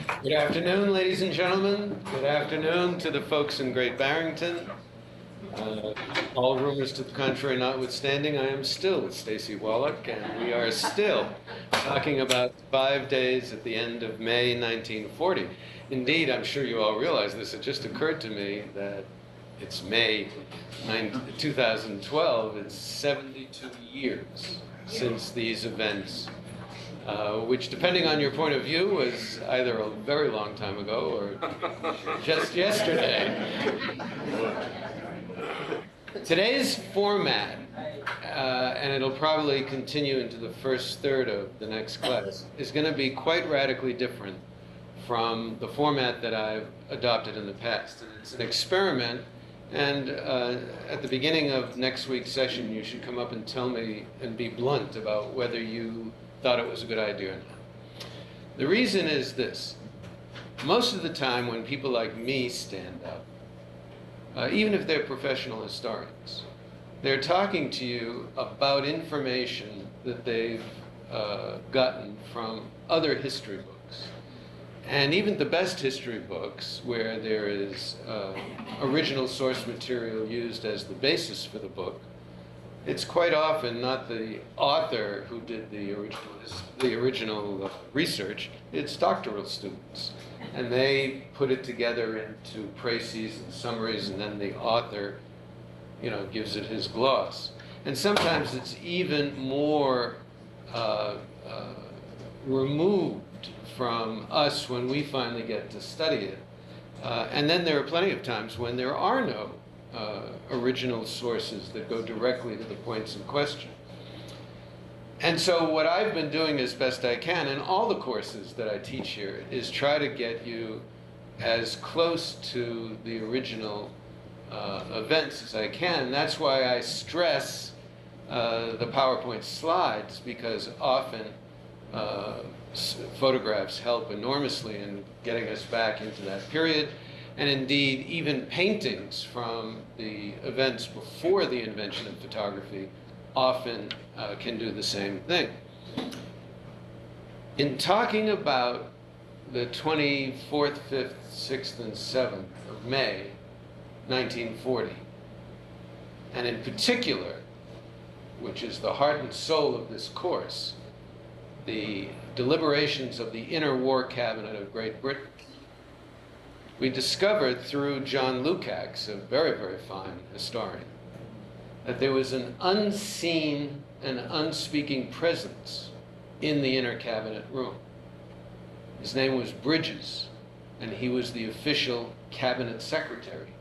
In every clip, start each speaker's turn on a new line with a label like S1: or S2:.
S1: Good afternoon, ladies and gentlemen. Good afternoon to the folks in Great Barrington. Uh, all rumors to the contrary notwithstanding, I am still Stacy Wallach, and we are still talking about 5 days at the end of May 1940. Indeed, I'm sure you all realize this. It just occurred to me that it's May 2012. It's 72 years since these events, which, depending on your point of view, was either a very long time ago or just yesterday. Today's format, and it'll probably continue into the first third of the next class, is going to be quite radically different from the format that I've adopted in the past. And it's an experiment, and at the beginning of next week's session, you should come up and tell me and be blunt about whether you thought it was a good idea or not. The reason is this. Most of the time when people like me stand up, even if they're professional historians, they're talking to you about information that they've gotten from other history books. And even the best history books, where there is original source material used as the basis for the book, it's quite often not the author who did the original research, it's doctoral students. And they put it together into précis and summaries, and then the author, gives it his gloss. And sometimes it's even more removed from us when we finally get to study it. And then there are plenty of times when there are no original sources that go directly to the points in question. And so what I've been doing as best I can in all the courses that I teach here is try to get you as close to the original events as I can. And that's why I stress the PowerPoint slides, because often photographs help enormously in getting us back into that period. And indeed, even paintings from the events before the invention of photography often can do the same thing. In talking about the 24th, 5th, 6th, and 7th of May 1940, and in particular, which is the heart and soul of this course, the deliberations of the Interwar Cabinet of Great Britain, we discovered through John Lukács, a very, very fine historian, that there was an unseen and unspeaking presence in the inner cabinet room. His name was Bridges, and he was the official cabinet secretary.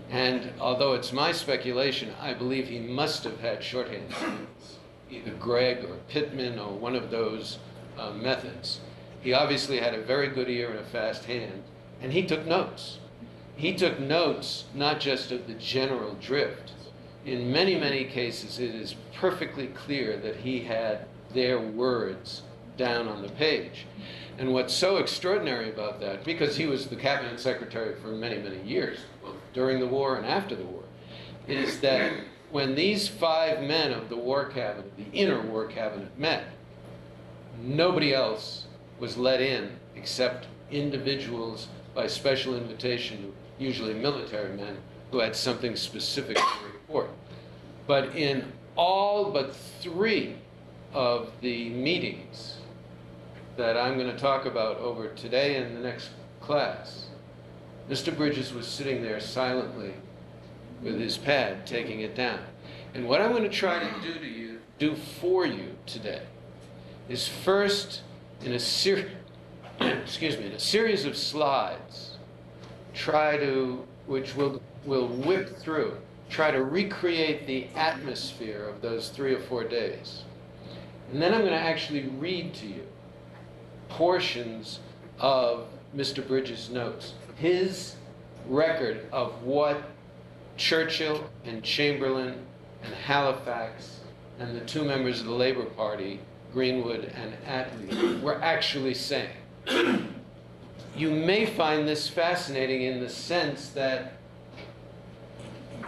S1: And although it's my speculation, I believe he must have had shorthand skills, either Gregg or Pittman or one of those methods. He obviously had a very good ear and a fast hand, and he took notes. He took notes not just of the general drift. In many, many cases, it is perfectly clear that he had their words down on the page. And what's so extraordinary about that, because he was the cabinet secretary for many, many years, both during the war and after the war, is that when these 5 men of the war cabinet, the inner war cabinet, met, nobody else was let in except individuals by special invitation, usually military men, who had something specific to report. But in all but 3 of the meetings that I'm going to talk about over today and the next class, Mr. Bridges was sitting there silently with his pad, taking it down. And what I'm going to try to do for you today is first, in a series of slides, which we'll whip through, try to recreate the atmosphere of those 3 or 4 days. And then I'm going to actually read to you portions of Mr. Bridges' notes, his record of what Churchill and Chamberlain and Halifax and the 2 members of the Labour Party, Greenwood and Attlee, were actually saying. You may find this fascinating in the sense that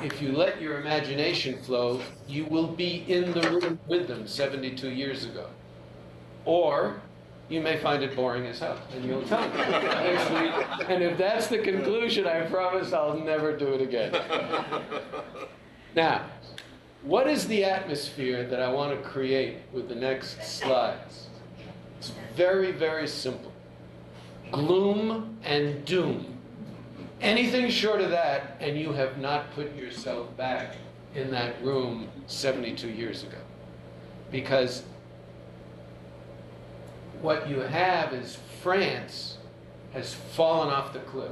S1: if you let your imagination flow, you will be in the room with them 72 years ago. Or you may find it boring as hell, and you'll tell me next week. And if that's the conclusion, I promise I'll never do it again. Now, what is the atmosphere that I want to create with the next slides? It's very, very simple. Gloom and doom. Anything short of that, and you have not put yourself back in that room 72 years ago. Because what you have is France has fallen off the cliff.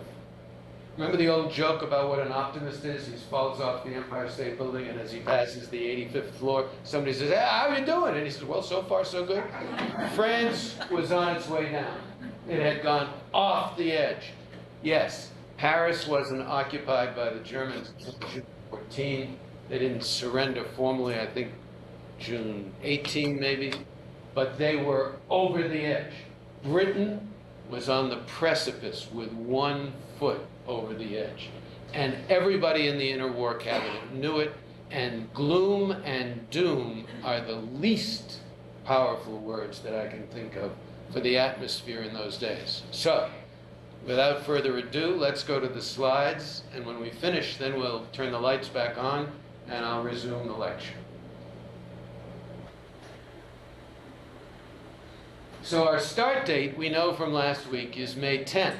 S1: Remember the old joke about what an optimist is? He falls off the Empire State Building, and as he passes the 85th floor, somebody says, "Hey, how are you doing?" And he says, "Well, so far so good." France was on its way down. It had gone off the edge. Yes, Paris wasn't occupied by the Germans until June 14. They didn't surrender formally, I think, June 18 maybe, but they were over the edge. Britain was on the precipice with 1 foot over the edge. And everybody in the interwar cabinet knew it, and gloom and doom are the least powerful words that I can think of for the atmosphere in those days. So, without further ado, let's go to the slides, and when we finish, then we'll turn the lights back on, and I'll resume the lecture. So our start date, we know from last week, is May 10th.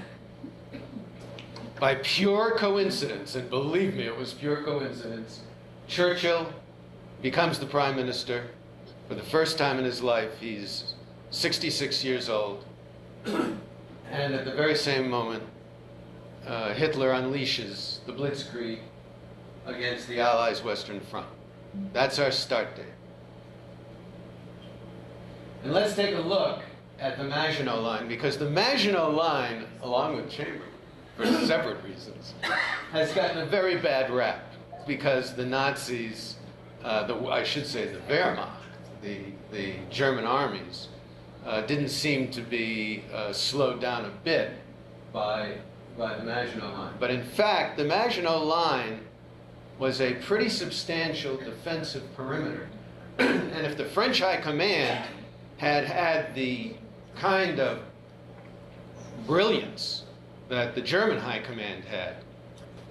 S1: By pure coincidence, and believe me, it was pure coincidence, Churchill becomes the prime minister. For the first time in his life, he's 66 years old. And at the very same moment, Hitler unleashes the Blitzkrieg against the Allies' Western Front. That's our start date. And let's take a look at the Maginot Line, because the Maginot Line, along with Chamberlain, for separate reasons, has gotten a very bad rap, because the Nazis, I should say the Wehrmacht, the German armies, didn't seem to be slowed down a bit by the Maginot Line. But in fact, the Maginot Line was a pretty substantial defensive perimeter. And if the French High Command had had the kind of brilliance that the German High Command had,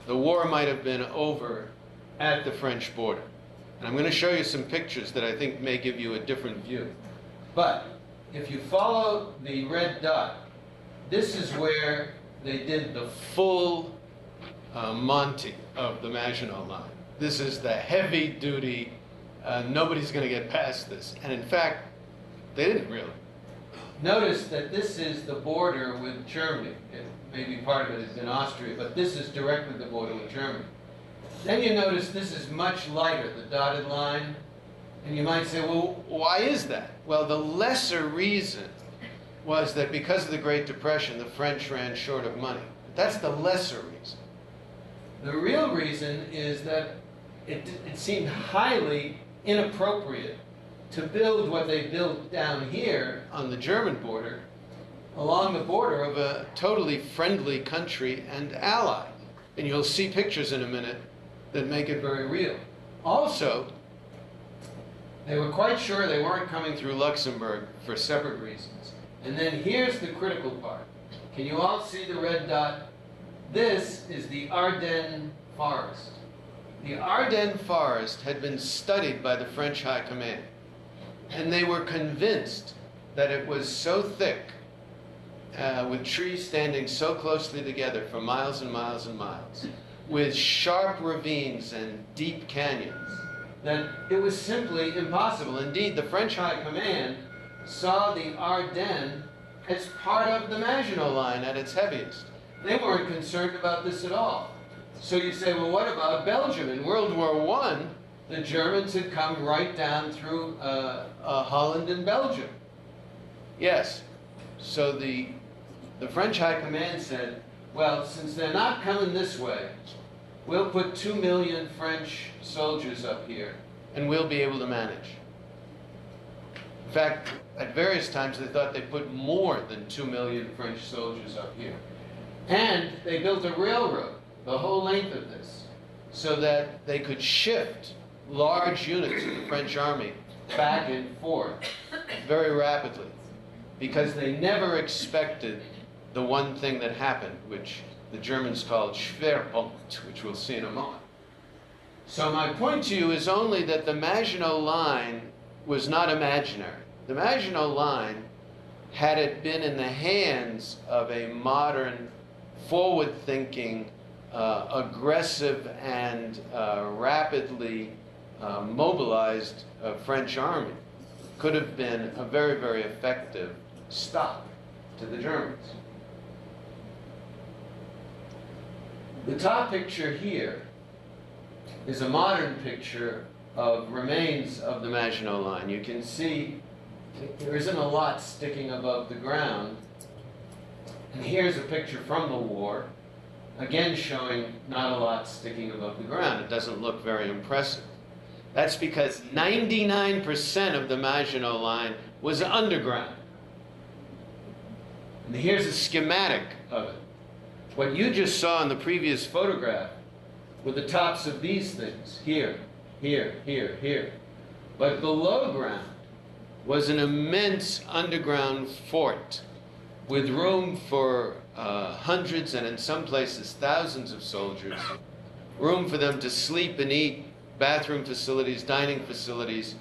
S1: the war might have been over at the French border. And I'm going to show you some pictures that I think may give you a different view. But if you follow the red dot, this is where they did the full Monty of the Maginot Line. This is the heavy-duty, nobody's going to get past this. And in fact, they didn't really. Notice that this is the border with Germany. Maybe part of it is in Austria, but this is directly the border with Germany. Then you notice this is much lighter, the dotted line. And you might say, well, why is that? Well, the lesser reason was that because of the Great Depression, the French ran short of money. That's the lesser reason. The real reason is that it seemed highly inappropriate to build what they built down here on the German border, along the border of a totally friendly country and ally. And you'll see pictures in a minute that make it very real. Also, they were quite sure they weren't coming through Luxembourg for separate reasons. And then here's the critical part. Can you all see the red dot? This is the Ardennes Forest. The Ardennes Forest had been studied by the French High Command. And they were convinced that it was so thick, with trees standing so closely together for miles and miles and miles, with sharp ravines and deep canyons, that it was simply impossible. Indeed, the French High Command saw the Ardennes as part of the Maginot Line at its heaviest. They weren't concerned about this at all. So you say, well, what about Belgium? In World War I, the Germans had come right down through Holland and Belgium. Yes, so the French High Command said, well, since they're not coming this way, we'll put 2 million French soldiers up here, and we'll be able to manage. In fact, at various times they thought they put more than 2 million French soldiers up here. And they built a railroad, the whole length of this, so that they could shift large units of the French army back and forth very rapidly. because they never expected the one thing that happened, which the Germans called Schwerpunkt, which we'll see in a moment. So my point to you is only that the Maginot Line was not imaginary. The Maginot Line, had it been in the hands of a modern, forward-thinking, aggressive and rapidly mobilized French army, could have been a very, very effective stop to the Germans. The top picture here is a modern picture of remains of the Maginot Line. You can see there isn't a lot sticking above the ground. And here's a picture from the war, again showing not a lot sticking above the ground. It doesn't look very impressive. That's because 99% of the Maginot Line was underground. And here's a schematic of it. What you just saw in the previous photograph were the tops of these things, here, here, here, here. But below ground was an immense underground fort with room for hundreds and in some places thousands of soldiers, room for them to sleep and eat, bathroom facilities, dining facilities,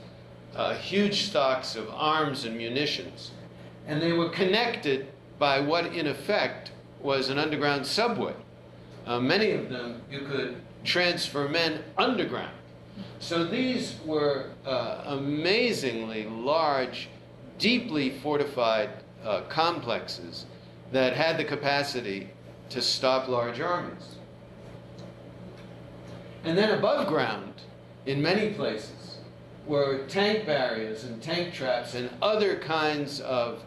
S1: huge stocks of arms and munitions. And they were connected by what in effect was an underground subway. Many of them you could transfer men underground. So these were amazingly large, deeply fortified complexes that had the capacity to stop large armies. And then above ground, in many places, were tank barriers and tank traps and other kinds of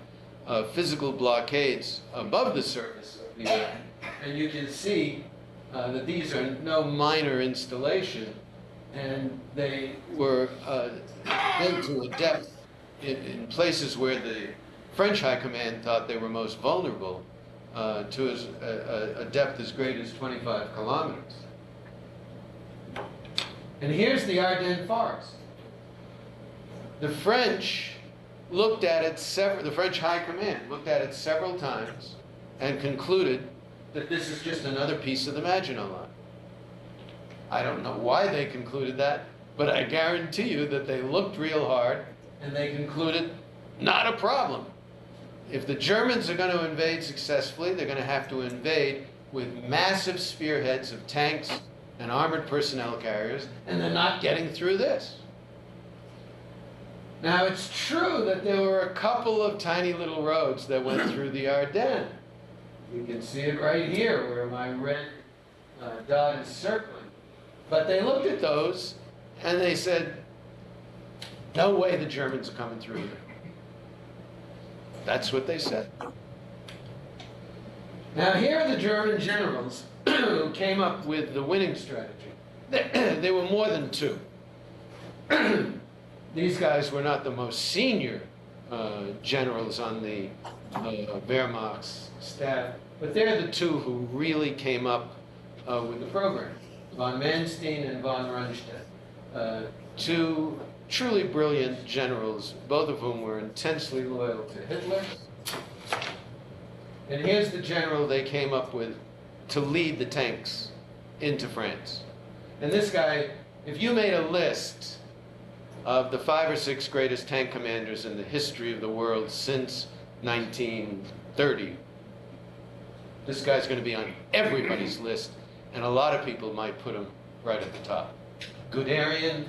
S1: physical blockades above the surface of the earth. And you can see that these are no minor installation, and they were built to a depth in places where the French High Command thought they were most vulnerable, to a depth as great as 25 kilometers. And here's the Ardennes Forest. The French looked at it the French High Command looked at it several times and concluded that this is just another piece of the Maginot Line. I don't know why they concluded that, but I guarantee you that they looked real hard and they concluded, not a problem. If the Germans are going to invade successfully, they're going to have to invade with massive spearheads of tanks and armored personnel carriers, and they're not getting through this. Now, it's true that there were a couple of tiny little roads that went through the Ardennes. You can see it right here where my red dot is circling. But they looked at those and they said, no way the Germans are coming through here. That's what they said. Now, here are the German generals who came up with the winning strategy. There were more than two. These guys were not the most senior generals on the Wehrmacht's staff, but they're the two who really came up with the program, von Manstein and von Rundstedt. Two truly brilliant generals, both of whom were intensely loyal to Hitler. And here's the general they came up with to lead the tanks into France. And this guy, if you made a list of the 5 or 6 greatest tank commanders in the history of the world since 1930, this guy's going to be on everybody's list, and a lot of people might put him right at the top. Guderian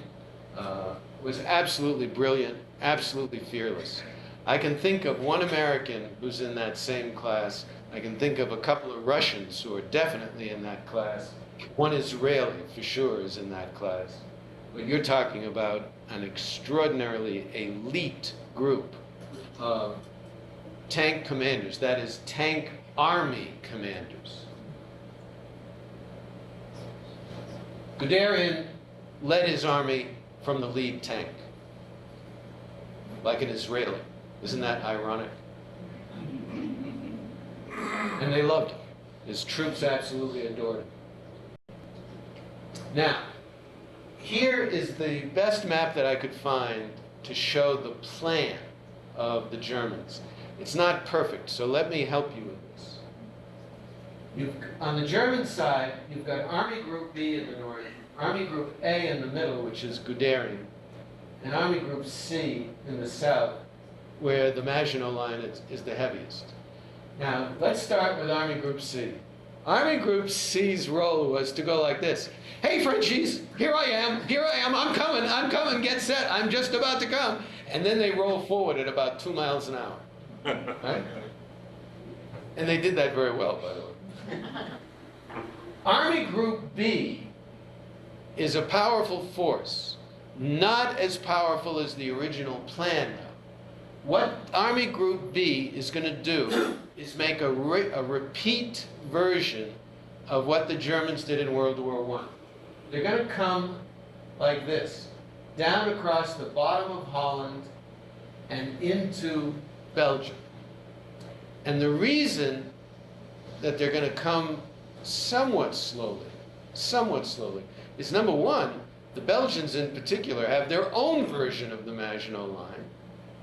S1: was absolutely brilliant, absolutely fearless. I can think of one American who's in that same class. I can think of a couple of Russians who are definitely in that class. One Israeli, for sure, is in that class. But you're talking about an extraordinarily elite group of tank commanders, that is, tank army commanders. Guderian led his army from the lead tank, like an Israeli. Isn't that ironic? And they loved him. His troops absolutely adored him. Now, here is the best map that I could find to show the plan of the Germans. It's not perfect, so let me help you with this. On the German side, you've got Army Group B in the north, Army Group A in the middle, which is Guderian, and Army Group C in the south, where the Maginot Line is the heaviest. Now, let's start with Army Group C. Army Group C's role was to go like this. Hey, Frenchies, here I am, I'm coming, get set, I'm just about to come. And then they roll forward at about 2 miles an hour. Right? And they did that very well, by the way. Army Group B is a powerful force, not as powerful as the original plan, though. What Army Group B is going to do is make a repeat version of what the Germans did in World War I. They're going to come like this, down across the bottom of Holland and into Belgium. And the reason that they're going to come somewhat slowly, is number one, the Belgians in particular have their own version of the Maginot Line.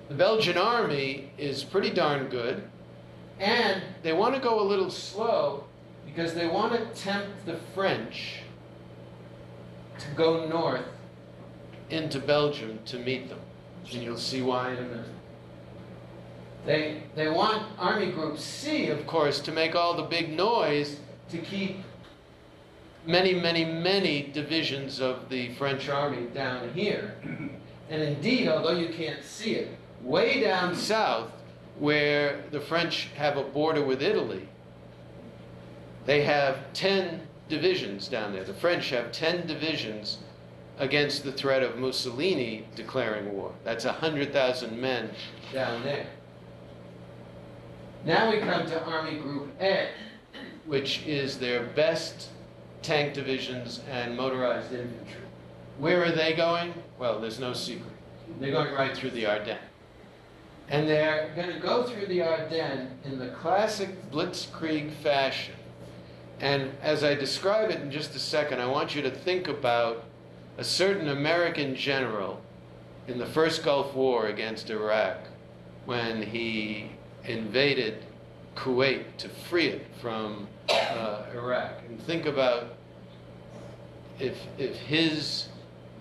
S1: The Belgian army is pretty darn good, and they want to go a little slow because they want to tempt the French to go north into Belgium to meet them. And you'll see why in a minute. They want Army Group C, of course, to make all the big noise to keep many divisions of the French army down here. And indeed, although you can't see it, way down south, where the French have a border with Italy, they have 10 divisions down there. The French have 10 divisions against the threat of Mussolini declaring war. That's 100,000 men down there. Now we come to Army Group A, which is their best tank divisions and motorized infantry. Where are they going? Well, there's no secret. They're going right through the Ardennes. And they're going to go through the Ardennes in the classic blitzkrieg fashion. And as I describe it in just a second, I want you to think about a certain American general in the first Gulf War against Iraq when he invaded Kuwait to free it from Iraq. And think about if his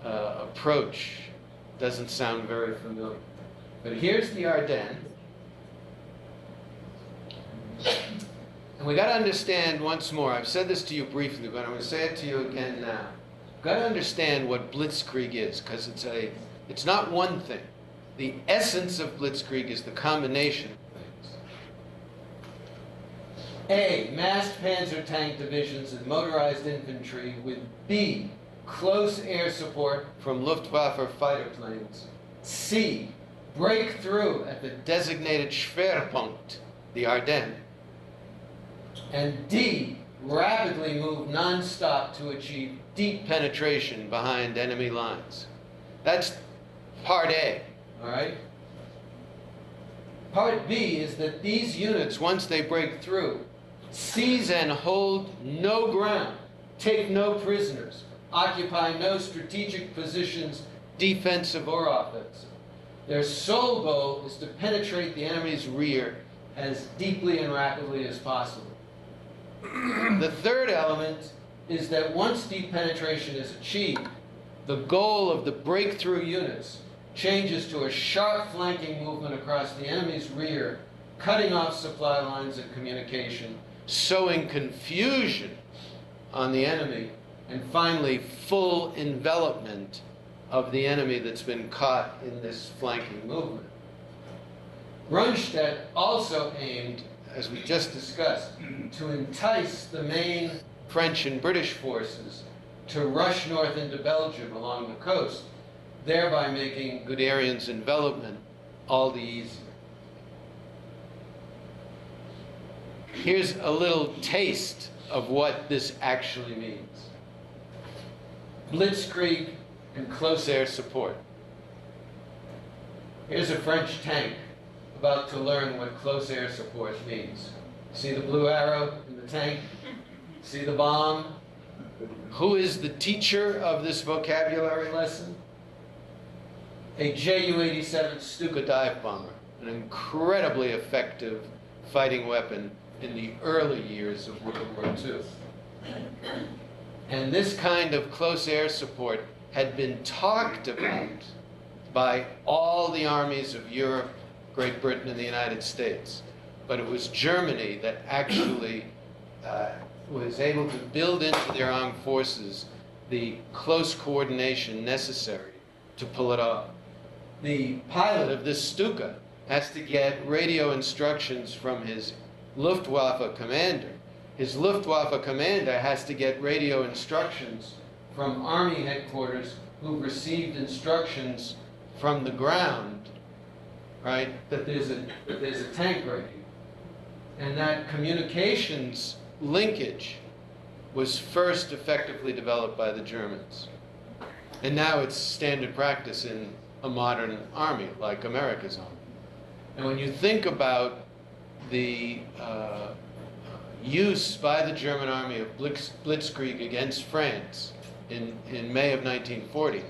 S1: approach doesn't sound very familiar. But here's the Ardennes. And we got to understand once more, I've said this to you briefly, but I'm going to say it to you again now. You've got to understand what blitzkrieg is, because it's not one thing. The essence of blitzkrieg is the combination of things. A, massed panzer tank divisions and motorized infantry, with B, close air support from Luftwaffe fighter planes. C, breakthrough at the designated Schwerpunkt, the Ardennes. And D, rapidly move non-stop to achieve deep penetration behind enemy lines. That's part A, all right? Part B is that these units, once they break through, seize and hold no ground, take no prisoners, occupy no strategic positions, defensive or offensive. Their sole goal is to penetrate the enemy's rear as deeply and rapidly as possible. The third element is that once deep penetration is achieved, the goal of the breakthrough units changes to a sharp flanking movement across the enemy's rear, cutting off supply lines of communication, sowing confusion on the enemy, and finally full envelopment of the enemy that's been caught in this flanking movement. Rundstedt also aimed, as we just discussed, to entice the main French and British forces to rush north into Belgium along the coast, thereby making Guderian's envelopment all the easier. Here's a little taste of what this actually means. Blitzkrieg and close air support. Here's a French tank about to learn what close air support means. See the blue arrow in the tank? See the bomb? Who is the teacher of this vocabulary lesson? A Ju-87 Stuka dive bomber. an incredibly effective fighting weapon in the early years of World War II. And this kind of close air support had been talked about by all the armies of Europe, Great Britain, and the United States. But it was Germany that actually was able to build into their armed forces the close coordination necessary to pull it off. The pilot of this Stuka has to get radio instructions from his Luftwaffe commander. His Luftwaffe commander has to get radio instructions from Army headquarters who've received instructions from the ground, right, that there's a tank radio. And that communications linkage was first effectively developed by the Germans. And now it's standard practice in a modern army, like America's army. And when you think about the use by the German army of blitzkrieg against France in May of 1940,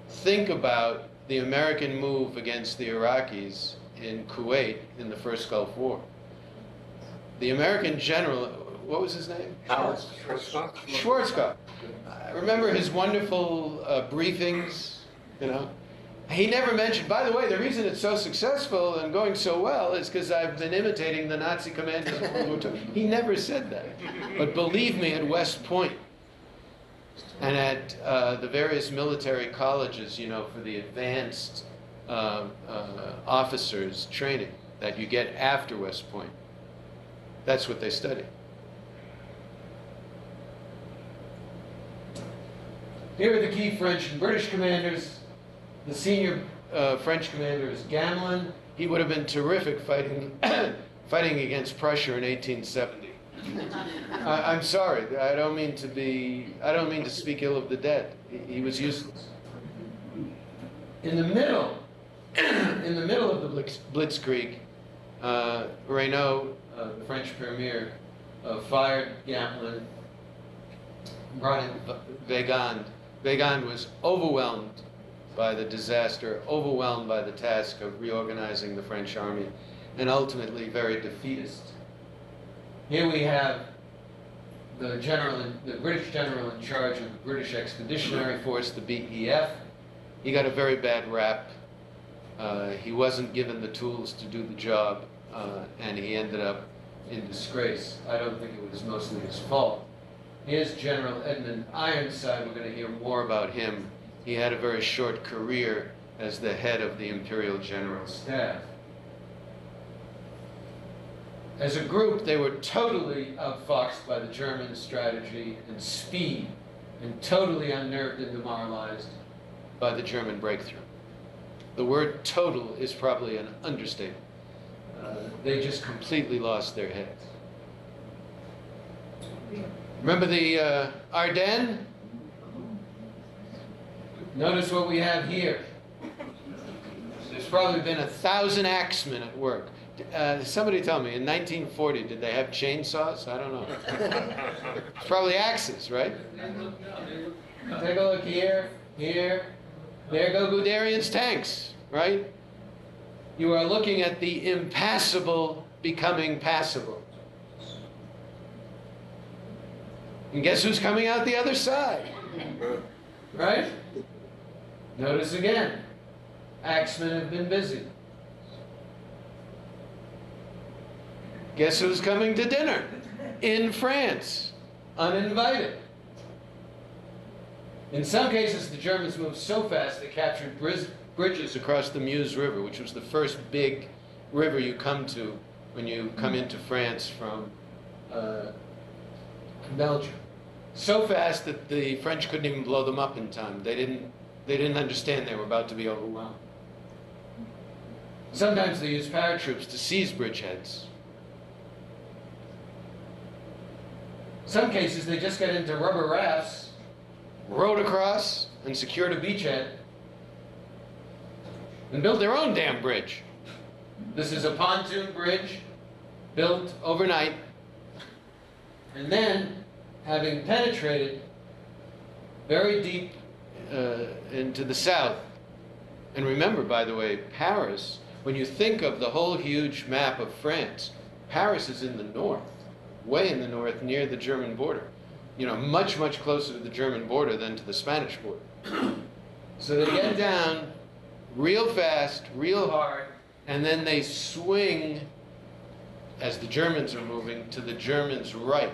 S1: think about the American move against the Iraqis in Kuwait in the first Gulf War. The American general, what was his name?
S2: Schwarzkopf.
S1: Schwarzkopf. I remember his wonderful briefings, you know. He never mentioned, by the way, the reason it's so successful and going so well is because I've been imitating the Nazi commanders of World War II. He never said that. But believe me, at West Point and at the various military colleges, you know, for the advanced officers training that you get after West Point, that's what they study. Here are the key French and British commanders. The senior French commander is Gamelin. He would have been terrific fighting against Prussia in 1870. I'm sorry. I don't mean to speak ill of the dead. He was useless. In the middle of the Blitzkrieg, Reynaud, the French premier, fired Gamelin, brought in Weygand. Weygand was overwhelmed by the disaster, overwhelmed by the task of reorganizing the French army, and ultimately very defeatist. Here we have the British general in charge of the British Expeditionary Force, the BEF. He got a very bad rap. He wasn't given the tools to do the job, and he ended up in disgrace. I don't think it was mostly his fault. Here's General Edmund Ironside. We're going to hear more about him. He had a very short career as the head of the Imperial General Staff. As a group, they were totally outfoxed by the German strategy and speed, and totally unnerved and demoralized by the German breakthrough. The word total is probably an understatement. They just completely lost their heads. Remember the Ardennes? Notice what we have here. There's probably been 1,000 axemen at work. Somebody tell me, in 1940, did they have chainsaws? I don't know. It's probably axes, right? Take a look here, here. There go Guderian's tanks, right? You are looking at the impassable becoming passable. And guess who's coming out the other side? Right? Notice again, axemen have been busy. Guess who's coming to dinner? In France, uninvited. In some cases, the Germans moved so fast they captured bridges across the Meuse River, which was the first big river you come to when you come into France from Belgium. So fast that the French couldn't even blow them up in time. They didn't understand they were about to be overwhelmed. Sometimes they used paratroops to seize bridgeheads. Some cases they just got into rubber rafts, rowed across, and secured a beachhead, and built their own damn bridge. This is a pontoon bridge built overnight, and then, having penetrated very deep into the south, and remember, by the way, Paris When you think of the whole huge map of France, Paris is in the north, way in the north, near the German border. You know, much, much closer to the German border than to the Spanish border. So they get down real fast, real hard, and then they swing, as the Germans are moving, to the Germans' right,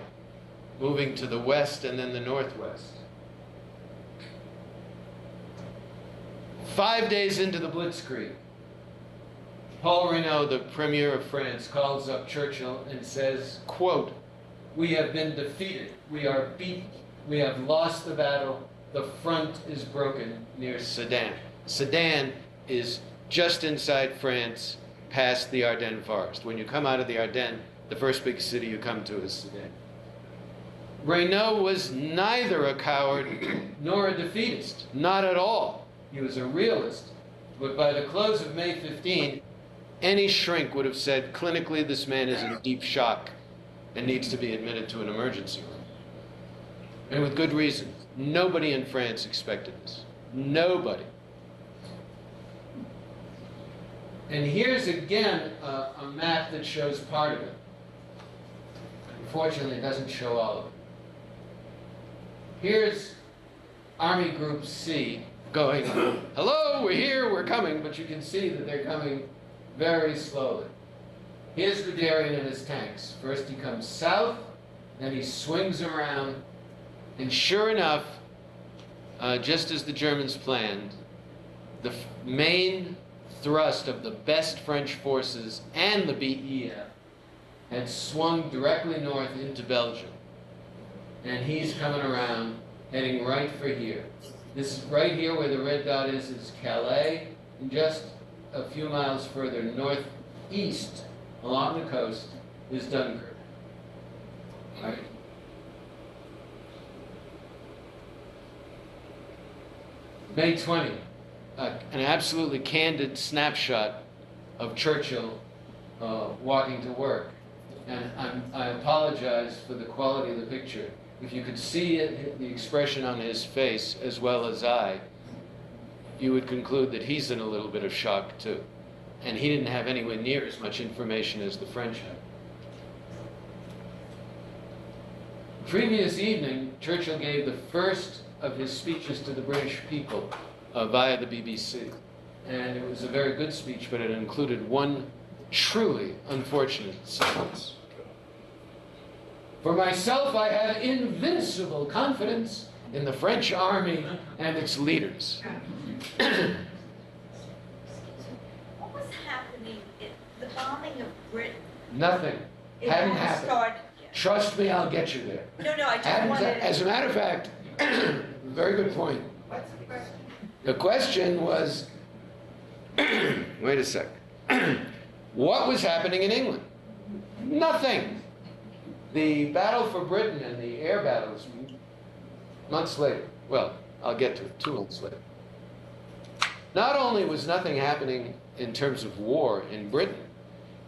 S1: moving to the west and then the northwest. 5 days into the Blitzkrieg, Paul Reynaud, the Premier of France, calls up Churchill and says, quote, "We have been defeated. We are beaten. We have lost the battle. The front is broken near Sedan." Sedan is just inside France, past the Ardennes forest. When you come out of the Ardennes, the first big city you come to is Sedan. Reynaud was neither a coward nor a defeatist, not at all. He was a realist. But by the close of May 15, any shrink would have said, clinically, this man is in deep shock and needs to be admitted to an emergency room. And with good reason. Nobody in France expected this. Nobody. And here's again a map that shows part of it. Unfortunately, it doesn't show all of it. Here's Army Group C going, hello, we're here, we're coming, but you can see that they're coming very slowly. Here's Guderian and his tanks. First he comes south, then he swings around, and sure enough, just as the Germans planned, the main thrust of the best French forces and the BEF had swung directly north into Belgium. And he's coming around, heading right for here. This is right here where the red dot is Calais, and just a few miles further northeast along the coast is Dunkirk. All right. May 20, an absolutely candid snapshot of Churchill walking to work. And I apologize for the quality of the picture. If you could see it, the expression on his face as well as I, you would conclude that he's in a little bit of shock too. And he didn't have anywhere near as much information as the French had. The previous evening, Churchill gave the first of his speeches to the British people via the BBC. And it was a very good speech, but it included one truly unfortunate sentence. For myself, I have invincible confidence in the French army and its leaders.
S2: What was happening in the bombing of Britain?
S1: Nothing.
S2: It
S1: Hadn't
S2: hadn't
S1: happened.
S2: started yet.
S1: Trust me, I'll get you there.
S2: No, I just wanted...
S1: As a matter of fact, very good point.
S2: What's the question?
S1: The question was, wait a sec. What was happening in England? Nothing. The battle for Britain and the air battles, months later. Well, I'll get to it 2 months later. Not only was nothing happening in terms of war in Britain,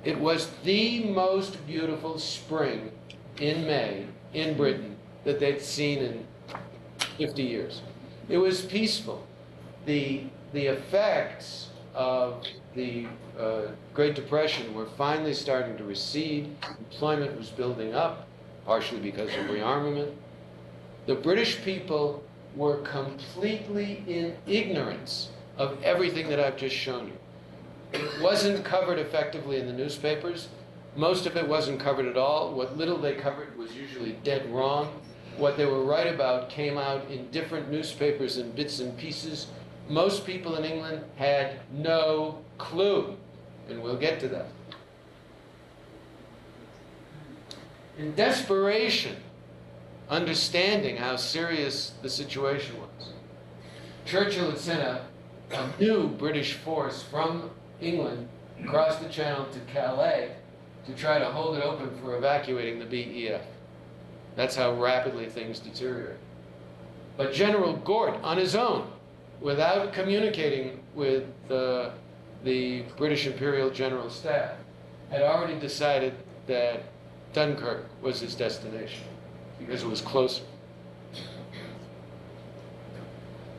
S1: it was the most beautiful spring in May in Britain that they'd seen in 50 years. It was peaceful. The effects of the Great Depression were finally starting to recede. Employment was building up, partially because of rearmament. The British people were completely in ignorance of everything that I've just shown you. It wasn't covered effectively in the newspapers. Most of it wasn't covered at all. What little they covered was usually dead wrong. What they were right about came out in different newspapers in bits and pieces. Most people in England had no clue, and we'll get to that. In desperation, understanding how serious the situation was, Churchill had sent a new British force from England across the channel to Calais to try to hold it open for evacuating the BEF. That's how rapidly things deteriorated. But General Gort, on his own, without communicating with the British Imperial General Staff, had already decided that Dunkirk was his destination because it was closer.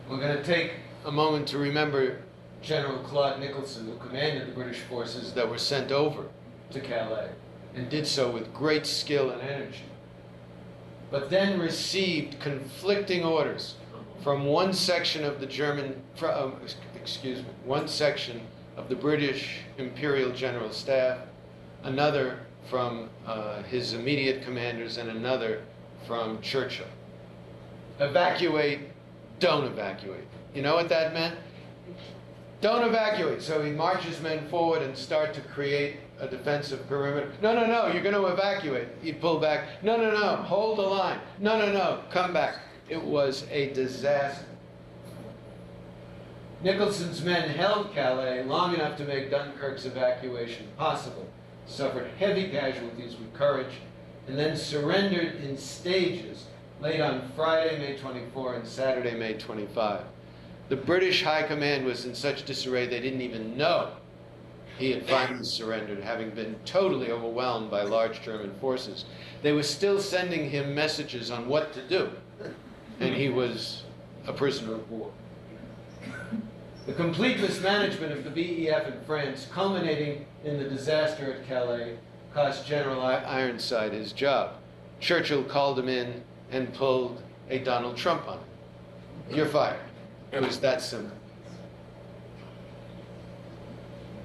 S1: We're going to take a moment to remember General Claude Nicholson, who commanded the British forces that were sent over to Calais, and did so with great skill and energy, but then received conflicting orders from one section of the one section of the British Imperial General Staff, another from his immediate commanders, and another from Churchill. Evacuate, don't evacuate. You know what that meant? Don't evacuate. So he marches men forward and start to create a defensive perimeter. No, no, no, you're going to evacuate. He'd pull back. No, no, no, hold the line. No, no, no, come back. It was a disaster. Nicholson's men held Calais long enough to make Dunkirk's evacuation possible, suffered heavy casualties with courage, and then surrendered in stages late on Friday, May 24, and Saturday, May 25. The British High Command was in such disarray they didn't even know he had finally surrendered, having been totally overwhelmed by large German forces. They were still sending him messages on what to do, and he was a prisoner of war. The complete mismanagement of the BEF in France, culminating in the disaster at Calais, cost General Ironside his job. Churchill called him in and pulled a Donald Trump on him. You're fired. It was that simple.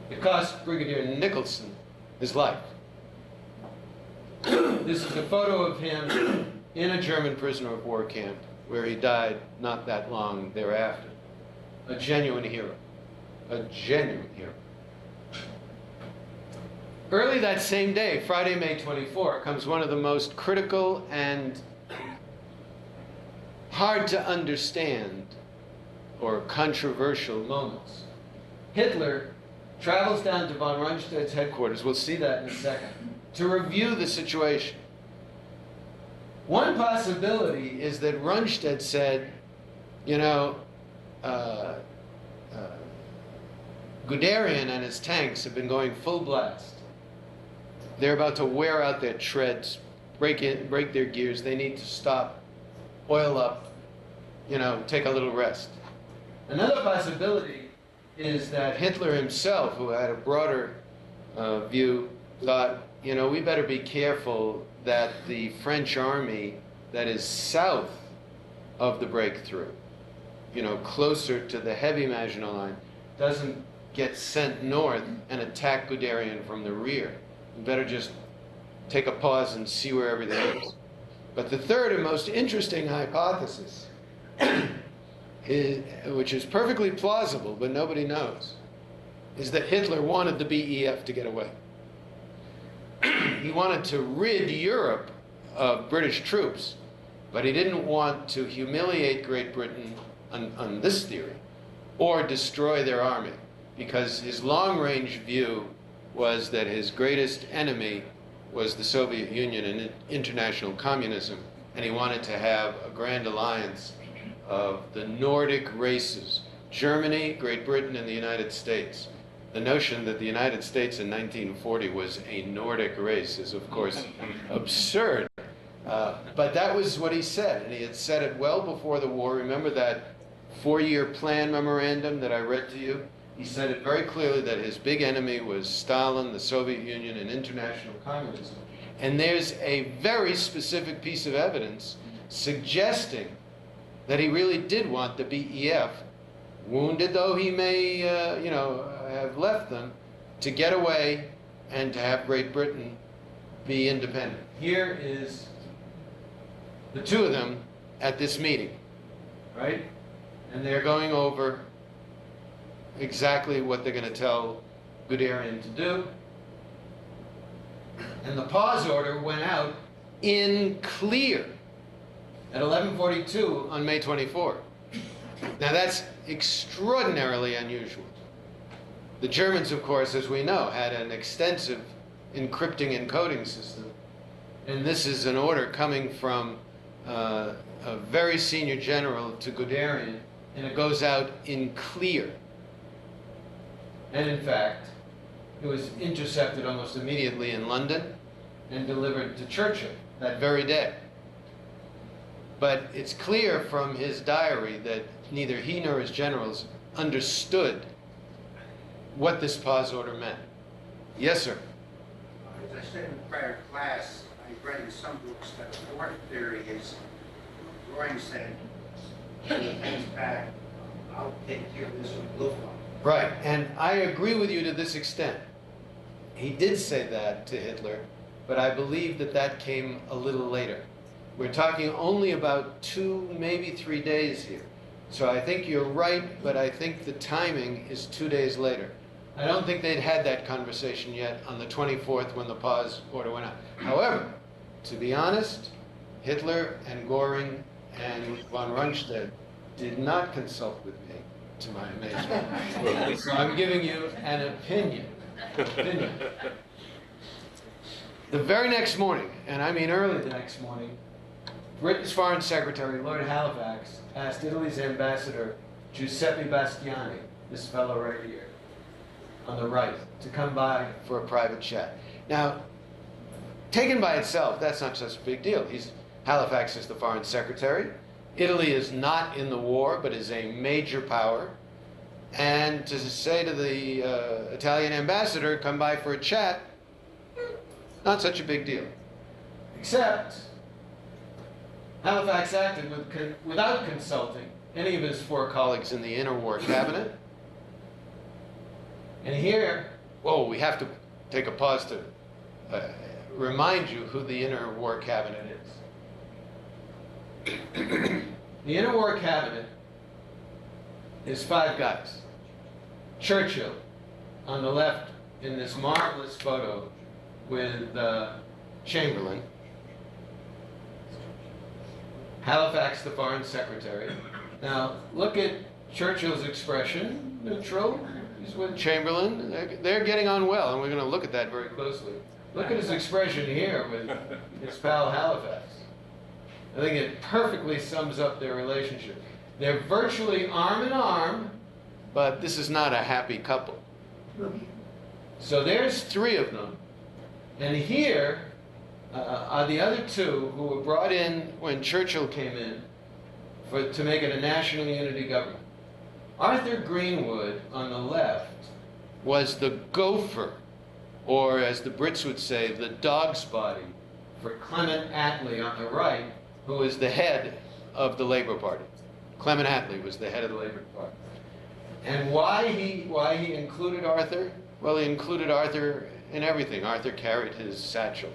S1: It cost Brigadier Nicholson his life. This is a photo of him in a German prisoner of war camp where he died not that long thereafter. A genuine hero. A genuine hero. Early that same day, Friday, May 24, comes one of the most critical and hard to understand or controversial moments. Hitler travels down to von Rundstedt's headquarters, we'll see that in a second, to review the situation. One possibility is that Rundstedt said, you know, Guderian and his tanks have been going full blast. They're about to wear out their treads, break their gears. They need to stop, oil up, you know, take a little rest. Another possibility is that Hitler himself, who had a broader view, thought, you know, we better be careful that the French army that is south of the breakthrough, you know, closer to the heavy Maginot Line, doesn't get sent north and attack Guderian from the rear. We better just take a pause and see where everything is. But the third and most interesting hypothesis, which is perfectly plausible, but nobody knows, is that Hitler wanted the BEF to get away. He wanted to rid Europe of British troops, but he didn't want to humiliate Great Britain on this theory, or destroy their army, because his long-range view was that his greatest enemy was the Soviet Union and international communism, and he wanted to have a grand alliance of the Nordic races, Germany, Great Britain, and the United States. The notion that the United States in 1940 was a Nordic race is, of course, absurd. But that was what he said, and he had said it well before the war. Remember that 4-year plan memorandum that I read to you? He said it very clearly that his big enemy was Stalin, the Soviet Union, and international communism. And there's a very specific piece of evidence suggesting that he really did want the BEF, wounded though he may, have left them, to get away and to have Great Britain be independent. Here is the two of them at this meeting, right? And they're going over exactly what they're going to tell Guderian to do. And the pause order went out in clear at 11:42 on May 24. Now that's extraordinarily unusual. The Germans, of course, as we know, had an extensive encrypting and coding system. And this is an order coming from a very senior general to Guderian, and it goes out in clear. And in fact, it was intercepted almost immediately in London and delivered to Churchill that very day. But it's clear from his diary that neither he nor his generals understood what this pause order meant. Yes, sir.
S3: As I said in the prior class, I read in some books that the fourth theory is, Goring said, "Send the things back, I'll take care of this with Luftwaffe."
S1: Right, and I agree with you to this extent. He did say that to Hitler, but I believe that that came a little later. We're talking only about 2, maybe 3 days here. So I think you're right, but I think the timing is 2 days later. I don't think they'd had that conversation yet on the 24th when the pause order went out. However, to be honest, Hitler and Goring and von Rundstedt did not consult with me, to my amazement. So I'm giving you an opinion. The very next morning, and I mean early the next morning, Britain's Foreign Secretary, Lord Halifax, asked Italy's ambassador, Giuseppe Bastiani, this fellow right here, on the right, to come by for a private chat. Now, taken by itself, that's not such a big deal. Halifax is the Foreign Secretary. Italy is not in the war, but is a major power. And to say to the Italian ambassador, come by for a chat, not such a big deal. Except, Halifax acted without consulting any of his 4 colleagues in the interwar cabinet. And here, whoa, we have to take a pause to remind you who the interwar cabinet is. The interwar cabinet is 5 guys. Churchill on the left in this marvelous photo with Chamberlain. Halifax, the Foreign Secretary. Now, look at Churchill's expression, neutral. He's with Chamberlain. They're getting on well, and we're going to look at that very closely. Look at his expression here with his pal Halifax. I think it perfectly sums up their relationship. They're virtually arm in arm, but this is not a happy couple. So there's 3 of them. And here are the other 2 who were brought in when Churchill came in to make it a national unity government. Arthur Greenwood on the left was the gopher, or as the Brits would say, the dog's body, for Clement Attlee on the right, who was the head of the Labour Party. Clement Attlee was the head of the Labour Party. And why he included Arthur? Well, he included Arthur in everything. Arthur carried his satchel.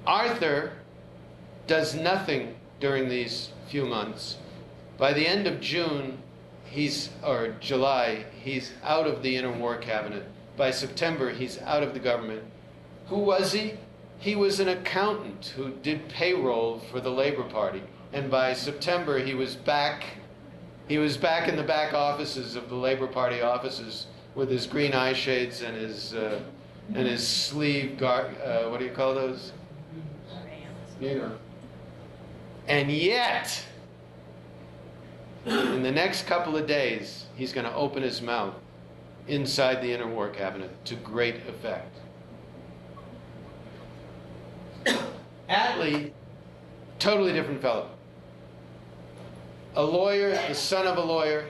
S1: Arthur does nothing during these few months. By the end of June, or July, he's out of the interwar cabinet. By September, he's out of the government. Who was he? He was an accountant who did payroll for the Labour Party. And by September, he was back in the back offices of the Labour Party offices with his green eye shades and his sleeve guard. What do you call those? You know. And yet, in the next couple of days, he's going to open his mouth inside the interwar cabinet to great effect. Attlee, totally different fellow. A lawyer, the son of a lawyer.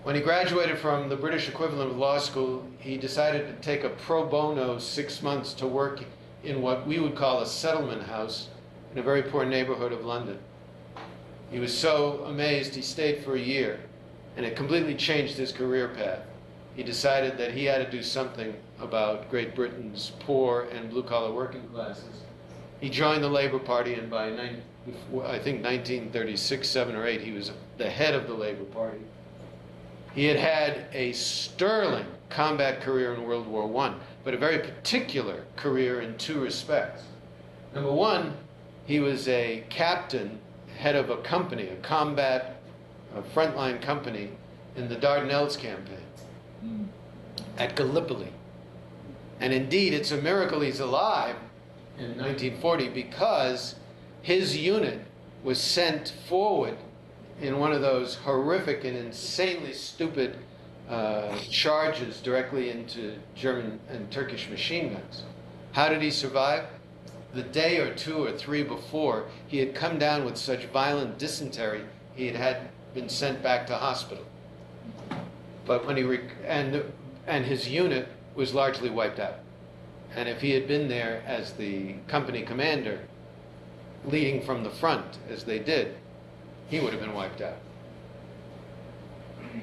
S1: When he graduated from the British equivalent of law school, he decided to take a pro bono 6 months to work in what we would call a settlement house in a very poor neighborhood of London. He was so amazed he stayed for a year, and it completely changed his career path. He decided that he had to do something about Great Britain's poor and blue-collar working classes. He joined the Labour Party, and by I think 1936, 7 or 8, he was the head of the Labour Party. He had had a sterling combat career in World War I, but a very particular career in 2 respects. Number 1, he was a captain, head of a company, a frontline company in the Dardanelles campaign at Gallipoli. And indeed, it's a miracle he's alive in 1940 because his unit was sent forward in one of those horrific and insanely stupid charges directly into German and Turkish machine guns. How did he survive? The day or 2 or 3 before, he had come down with such violent dysentery, he had been sent back to hospital. But when and his unit was largely wiped out. And if he had been there as the company commander, leading from the front as they did, he would have been wiped out.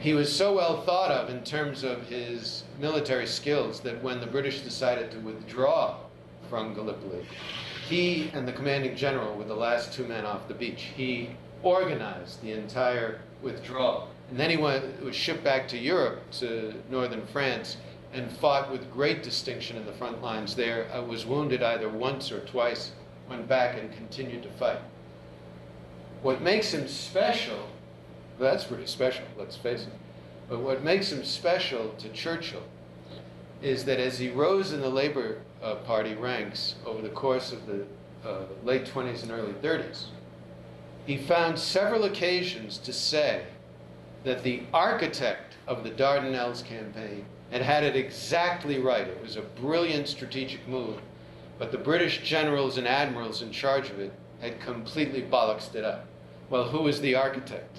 S1: He was so well thought of in terms of his military skills that when the British decided to withdraw from Gallipoli, he and the commanding general were the last two men off the beach. He organized the entire withdrawal. And then he was shipped back to Europe, to northern France, and fought with great distinction in the front lines there. Was wounded either once or twice, went back and continued to fight. What makes him special, well, that's pretty special, let's face it, but what makes him special to Churchill is that as he rose in the Labour Party ranks over the course of the late 20s and early 30s, he found several occasions to say that the architect of the Dardanelles campaign had it exactly right. It was a brilliant strategic move, but the British generals and admirals in charge of it had completely bollocksed it up. Well, who was the architect?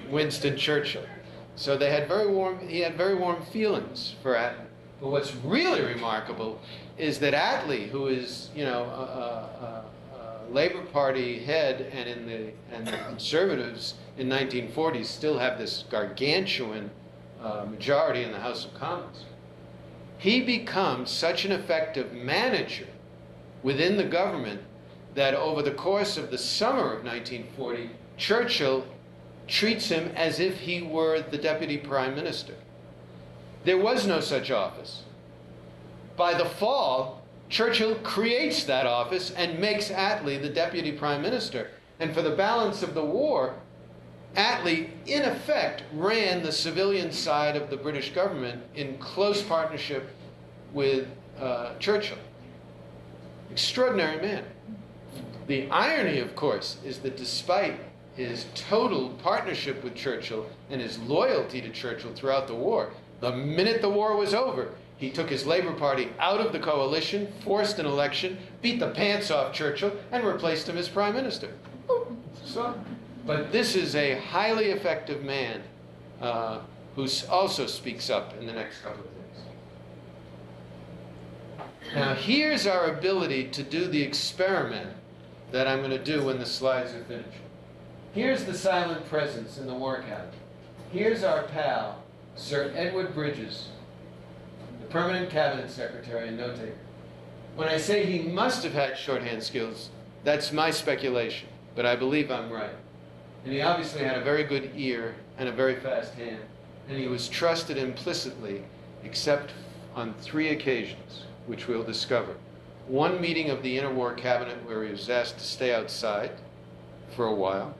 S1: Winston Churchill. So he had very warm feelings for Attlee. But what's really remarkable is that Attlee, who is, a Labour Party head, and the Conservatives in 1940s still have this gargantuan majority in the House of Commons. He becomes such an effective manager within the government that over the course of the summer of 1940, Churchill treats him as if he were the deputy prime minister. There was no such office. By the fall, Churchill creates that office and makes Attlee the deputy prime minister. And for the balance of the war, Attlee, in effect, ran the civilian side of the British government in close partnership with Churchill. Extraordinary man. The irony, of course, is that despite his total partnership with Churchill and his loyalty to Churchill throughout the war, the minute the war was over, he took his Labour Party out of the coalition, forced an election, beat the pants off Churchill, and replaced him as prime minister. But this is a highly effective man who also speaks up in the next couple of days. Now, here's our ability to do the experiment that I'm going to do when the slides are finished. Here's the silent presence in the War Cabinet. Here's our pal, Sir Edward Bridges, the permanent cabinet secretary and notator. When I say he must have had shorthand skills, that's my speculation, but I believe I'm right. And he obviously had a very good ear and a very fast hand, and he was trusted implicitly, except on 3 occasions, which we'll discover. One meeting of the interwar cabinet where he was asked to stay outside for a while.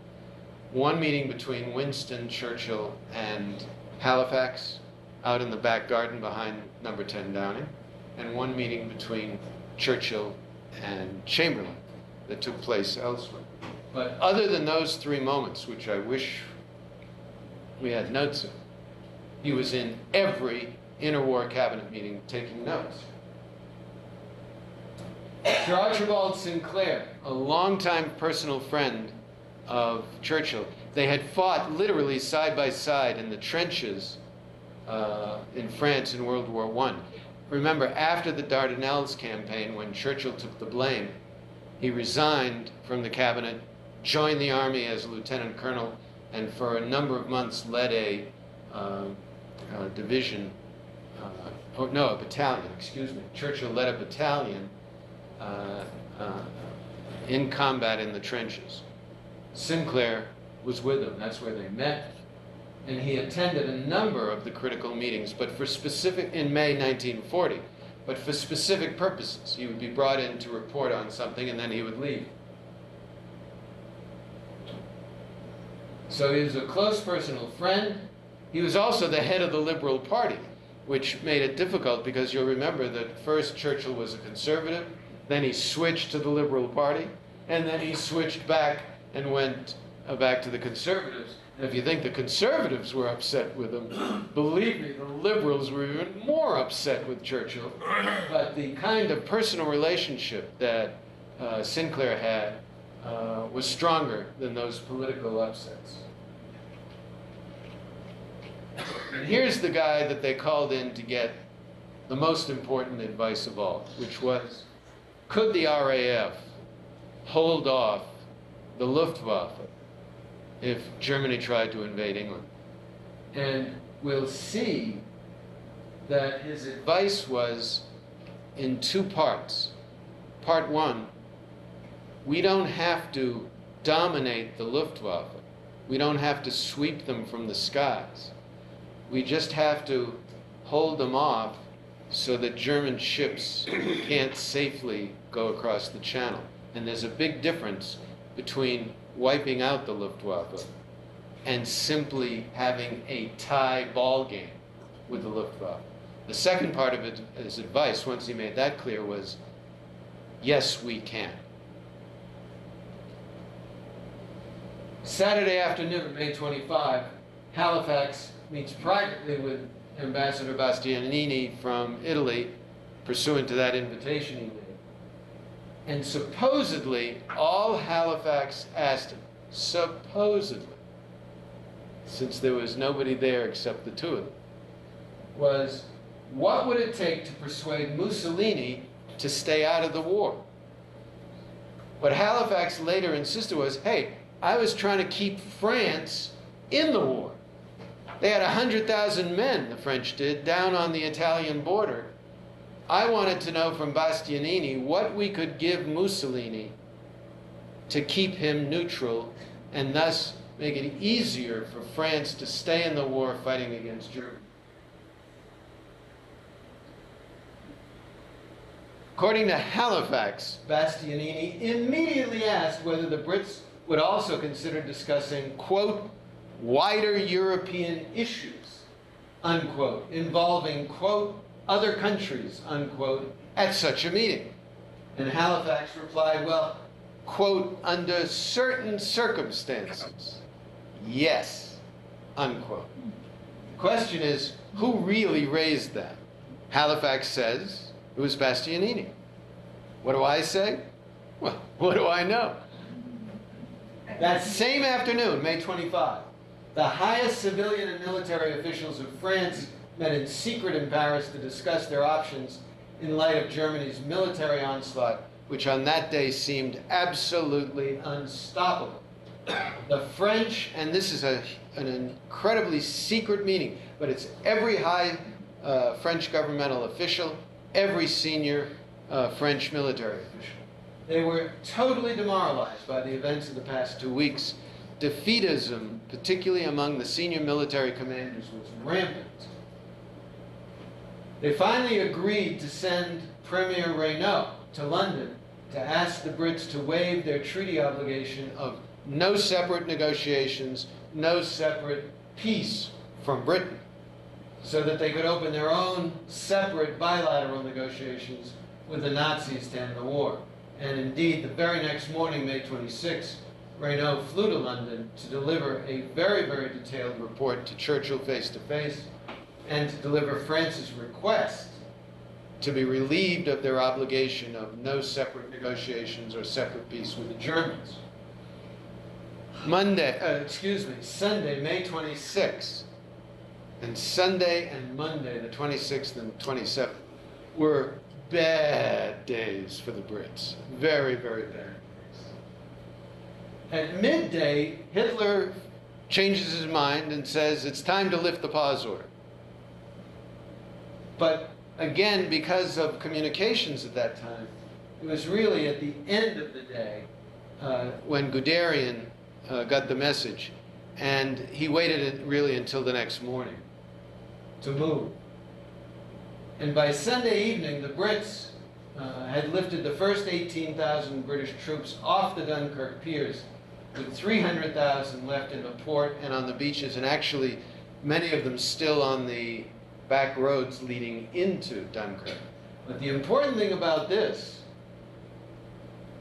S1: One meeting between Winston Churchill and Halifax out in the back garden behind number 10 Downing. And one meeting between Churchill and Chamberlain that took place elsewhere. But other than those 3 moments, which I wish we had notes of, he was in every interwar cabinet meeting taking notes. Sir Archibald Sinclair, a longtime personal friend of Churchill, they had fought literally side by side in the trenches in France in World War I. Remember, after the Dardanelles campaign, when Churchill took the blame, he resigned from the cabinet, joined the army as a lieutenant colonel, and for a number of months led a division, a battalion, excuse me. Churchill led a battalion in combat in the trenches. Sinclair was with him. That's where they met. And he attended a number of the critical meetings, but in May 1940, but for specific purposes. He would be brought in to report on something, and then he would leave. So he was a close personal friend. He was also the head of the Liberal Party, which made it difficult because you'll remember that first Churchill was a conservative, then he switched to the Liberal Party, and then he switched back and went back to the Conservatives. And if you think the Conservatives were upset with him, believe me, the Liberals were even more upset with Churchill. But the kind of personal relationship that Sinclair had was stronger than those political upsets. And here's the guy that they called in to get the most important advice of all, which was, could the RAF hold off the Luftwaffe if Germany tried to invade England? And we'll see that his advice was in two parts. Part one, we don't have to dominate the Luftwaffe. We don't have to sweep them from the skies. We just have to hold them off so that German ships can't safely go across the channel. And there's a big difference between wiping out the Luftwaffe and simply having a tie ball game with the Luftwaffe. The second part of it, his advice, once he made that clear, was, yes, we can. Saturday afternoon, May 25, Halifax meets privately with Ambassador Bastianini from Italy, pursuant to that invitation he made. And supposedly, all Halifax asked him, supposedly, since there was nobody there except the two of them, was, what would it take to persuade Mussolini to stay out of the war? What Halifax later insisted was, hey, I was trying to keep France in the war. They had 100,000 men, the French did, down on the Italian border. I wanted to know from Bastianini what we could give Mussolini to keep him neutral and thus make it easier for France to stay in the war fighting against Germany. According to Halifax, Bastianini immediately asked whether the Brits would also consider discussing, quote, wider European issues, unquote, involving, quote, other countries, unquote, at such a meeting. And Halifax replied, well, quote, under certain circumstances, yes, unquote. The question is, who really raised that? Halifax says it was Bastianini. What do I say? Well, what do I know? That same afternoon, May 25, the highest civilian and military officials of France met in secret in Paris to discuss their options in light of Germany's military onslaught, which on that day seemed absolutely unstoppable. The French, and this is an incredibly secret meeting, but it's every high French governmental official, every senior French military official. They were totally demoralized by the events of the past 2 weeks. Defeatism, particularly among the senior military commanders, was rampant. They finally agreed to send Premier Reynaud to London to ask the Brits to waive their treaty obligation of no separate negotiations, no separate peace from Britain, so that they could open their own separate bilateral negotiations with the Nazis to end the war. And indeed, the very next morning, May 26, Reynaud flew to London to deliver a very, very detailed report to Churchill face-to-face and to deliver France's request to be relieved of their obligation of no separate negotiations or separate peace with the Germans. Sunday, May 26, and Sunday and Monday, the 26th and 27th, were bad days for the Brits. Very, very bad days. At midday, Hitler changes his mind and says it's time to lift the pause order. But again, because of communications at that time, it was really at the end of the day when Guderian got the message, and he waited really until the next morning to move. And by Sunday evening, the Brits had lifted the first 18,000 British troops off the Dunkirk piers, with 300,000 left in the port and on the beaches, and actually many of them still on the back roads leading into Dunkirk. But the important thing about this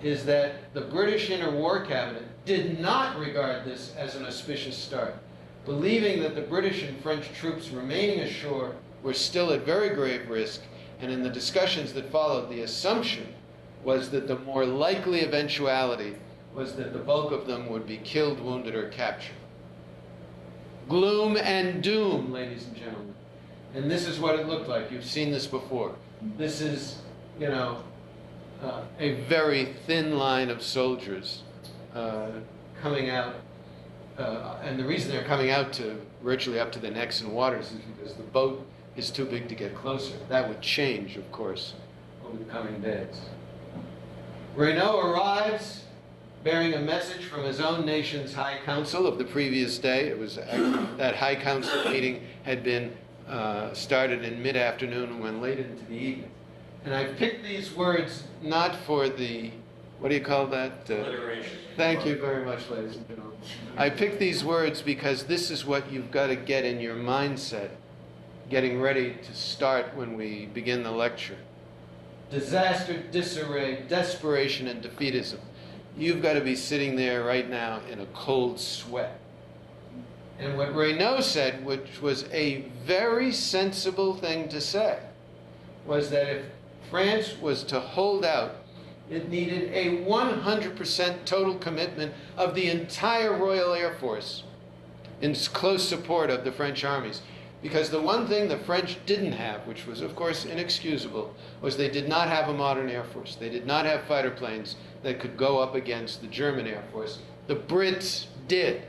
S1: is that the British Interwar Cabinet did not regard this as an auspicious start, believing that the British and French troops remaining ashore were still at very grave risk, and in the discussions that followed, the assumption was that the more likely eventuality was that the bulk of them would be killed, wounded, or captured. gloom and doom, ladies and gentlemen. And this is what it looked like. You've seen this before. This is, you know, a very thin line of soldiers coming out. And the reason they're coming out to virtually up to their necks in waters is because the boat is too big to get closer. That would change, of course, over the coming days. Reynaud arrives bearing a message from his own nation's High Council of the previous day. It was that High Council meeting had been started in mid-afternoon and went late into the evening. And I've picked these words not for the, what do you call that?
S4: Alliteration.
S1: Thank you very much, ladies and gentlemen. I picked these words because this is what you've got to get in your mindset, getting ready to start when we begin the lecture. Disaster, disarray, desperation, and defeatism. You've got to be sitting there right now in a cold sweat. And what Reynaud said, which was a very sensible thing to say, was that if France was to hold out, it needed a 100% total commitment of the entire Royal Air Force in close support of the French armies. Because the one thing the French didn't have, which was of course inexcusable, was they did not have a modern Air Force. They did not have fighter planes that could go up against the German Air Force. The Brits did.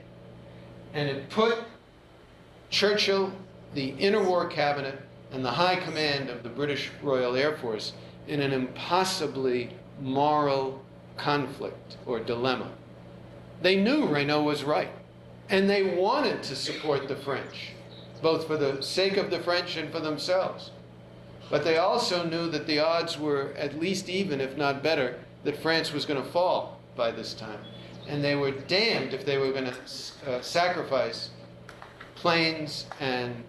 S1: And it put Churchill, the interwar cabinet, and the high command of the British Royal Air Force in an impossibly moral conflict or dilemma. They knew Reynaud was right, and they wanted to support the French, both for the sake of the French and for themselves. But they also knew that the odds were at least even, if not better, that France was going to fall by this time. And they were damned if they were going to sacrifice planes and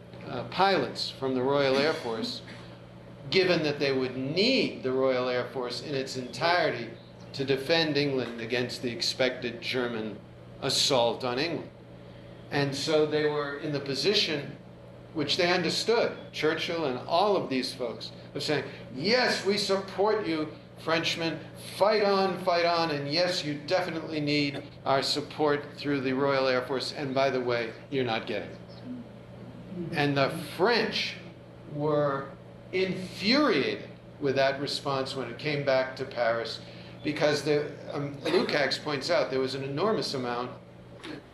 S1: pilots from the Royal Air Force, given that they would need the Royal Air Force in its entirety to defend England against the expected German assault on England. And so they were in the position which they understood, Churchill and all of these folks, of saying, yes, we support you, Frenchmen, fight on, and yes, you definitely need our support through the Royal Air Force, and by the way, you're not getting it. And the French were infuriated with that response when it came back to Paris, because Lukács points out there was an enormous amount,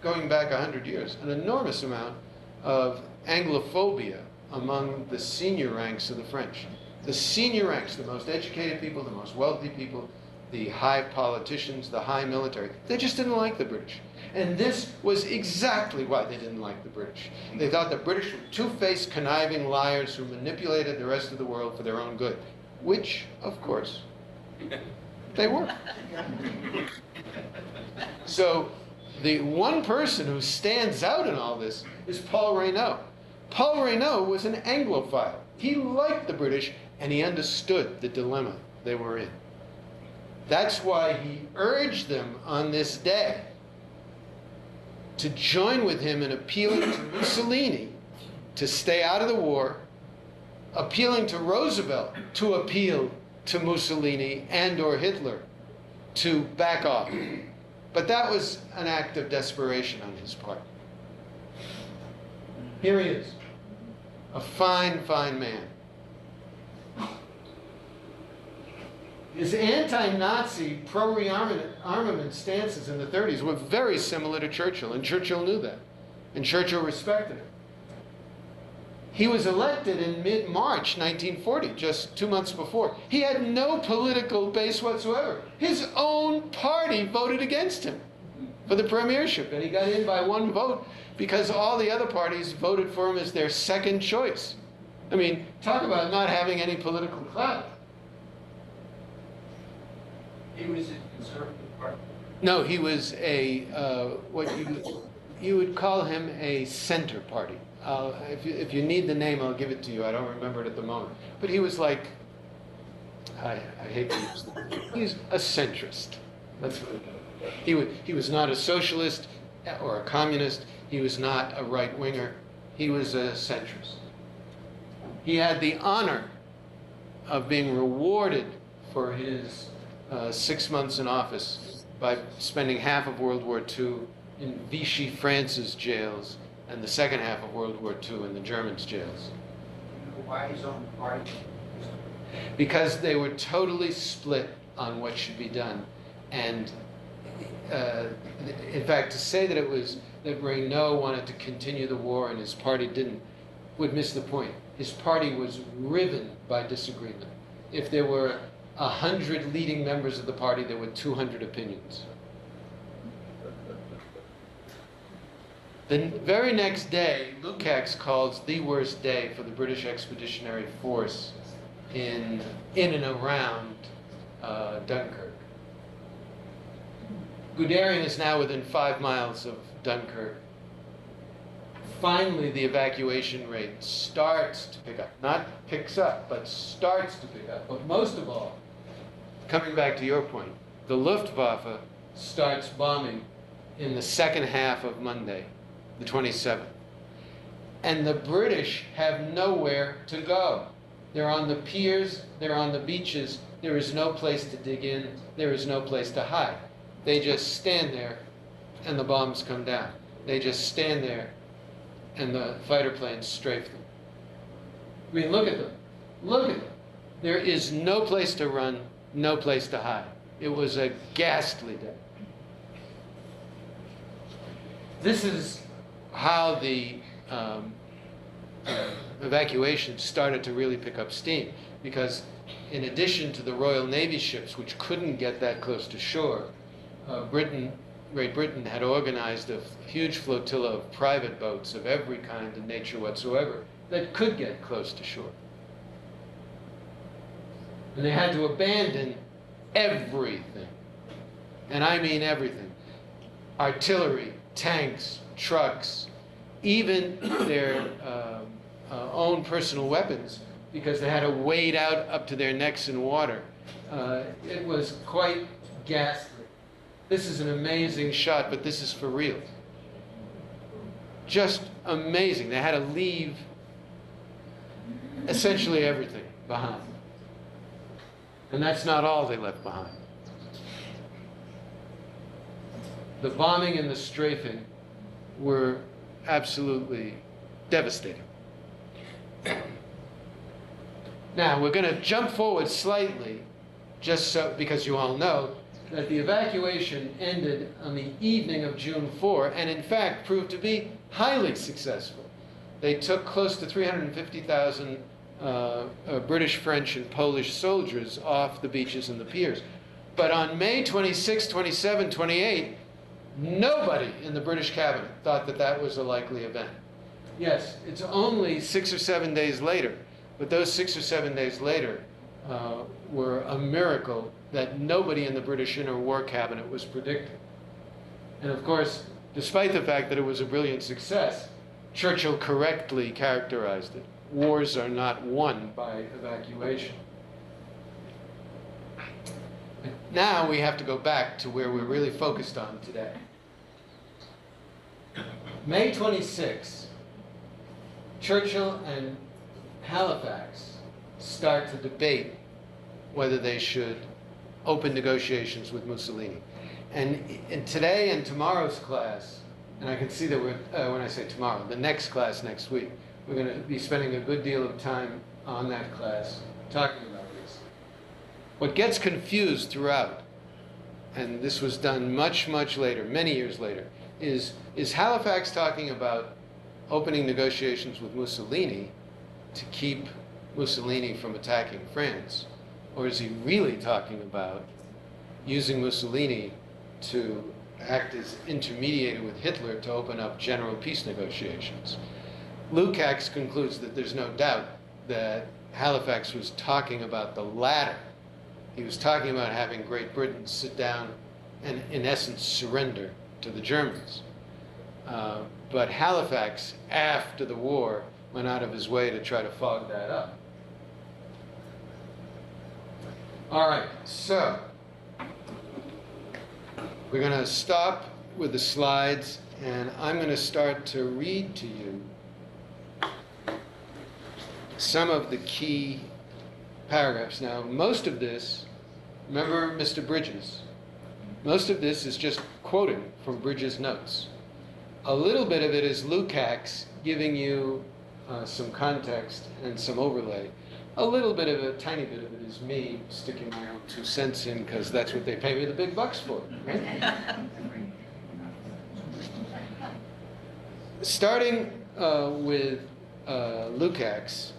S1: going back 100 years, an enormous amount of Anglophobia among the senior ranks of the French. The senior ranks, the most educated people, the most wealthy people, the high politicians, the high military, they just didn't like the British. And this was exactly why they didn't like the British. They thought the British were two-faced, conniving liars who manipulated the rest of the world for their own good, which, of course, they were. So the one person who stands out in all this is Paul Reynaud. Paul Reynaud was an Anglophile. He liked the British, and he understood the dilemma they were in. That's why he urged them on this day to join with him in appealing to Mussolini to stay out of the war, appealing to Roosevelt to appeal to Mussolini and or Hitler to back off. But that was an act of desperation on his part. Here he is, a fine, fine man. His anti-Nazi, pro-rearmament stances in the 30s were very similar to Churchill, and Churchill knew that, and Churchill respected it. He was elected in mid-March 1940, just 2 months before. He had no political base whatsoever. His own party voted against him for the premiership, and he got in by 1 vote because all the other parties voted for him as their second choice. I mean, talk about not having any political clout.
S4: He was a conservative party.
S1: No, he was a, what you would call him a center party. If you need the name, I'll give it to you. I don't remember it at the moment. But he was like, I hate to use the word. He's a centrist. That's what he was not a socialist or a communist. He was not a right-winger. He was a centrist. He had the honor of being rewarded for his 6 months in office by spending half of World War II in Vichy France's jails and the second half of World War II in the Germans' jails.
S3: You know why his own party?
S1: Because they were totally split on what should be done. And in fact, to say that it was that Reynaud wanted to continue the war and his party didn't would miss the point. His party was riven by disagreement. If there were 100 leading members of the party, there were 200 opinions. The very next day, Lukács calls the worst day for the British Expeditionary Force in and around Dunkirk. Guderian is now within 5 miles of Dunkirk. Finally, the evacuation rate starts to pick up. Not picks up, but starts to pick up. But most of all, coming back to your point, the Luftwaffe starts bombing in the second half of Monday, the 27th. And the British have nowhere to go. They're on the piers, they're on the beaches. There is no place to dig in, there is no place to hide. They just stand there and the bombs come down. They just stand there and the fighter planes strafe them. I mean, look at them. Look at them. There is no place to run, no place to hide. It was a ghastly day. This is how the evacuation started to really pick up steam, because in addition to the Royal Navy ships, which couldn't get that close to shore, Great Britain had organized a huge flotilla of private boats of every kind and nature whatsoever that could get close to shore. And they had to abandon everything. And I mean everything. Artillery, tanks, trucks, even their own personal weapons, because they had to wade out up to their necks in water. It was quite ghastly. This is an amazing shot, but this is for real. Just amazing. They had to leave essentially everything behind. And that's not all they left behind. The bombing and the strafing were absolutely devastating. Now, we're going to jump forward slightly, just so, because you all know that the evacuation ended on the evening of June 4, and in fact proved to be highly successful. They took close to 350,000 British, French, and Polish soldiers off the beaches and the piers. But on May 26, 27, 28, nobody in the British cabinet thought that that was a likely event. Yes, it's only 6 or 7 days later, but those 6 or 7 days later were a miracle that nobody in the British Inter-War Cabinet was predicting. And of course, despite the fact that it was a brilliant success, Churchill correctly characterized it. Wars are not won by evacuation. Now we have to go back to where we're really focused on today. May 26, Churchill and Halifax start to debate whether they should open negotiations with Mussolini. And in today and tomorrow's class, and I can see that when I say tomorrow, the next class next week, we're going to be spending a good deal of time on that class talking about this. What gets confused throughout, and this was done much, much later, many years later, is Halifax talking about opening negotiations with Mussolini to keep Mussolini from attacking France? Or is he really talking about using Mussolini to act as intermediator with Hitler to open up general peace negotiations? Lukács concludes that there's no doubt that Halifax was talking about the latter. He was talking about having Great Britain sit down and, in essence, surrender to the Germans. But Halifax, after the war, went out of his way to try to fog that up. All right, so we're going to stop with the slides, and I'm going to start to read to you some of the key paragraphs. Now, most of this, remember Mr. Bridges, most of this is just quoting from Bridges' notes. A little bit of it is Lukács giving you some context and some overlay. A little bit of it, tiny bit of it, is me sticking my own 2 cents in because that's what they pay me the big bucks for. Right? Starting with Lukács,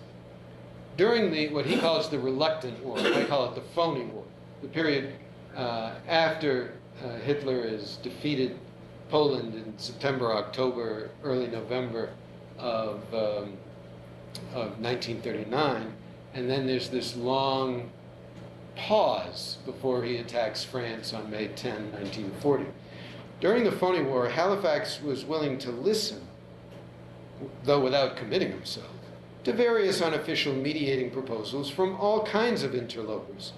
S1: during what he calls the reluctant war, I call it the phony war, the period after Hitler has defeated Poland in September, October, early November of 1939, and then there's this long pause before he attacks France on May 10, 1940. During the phony war, Halifax was willing to listen, though without committing himself, to various unofficial mediating proposals from all kinds of interlopers.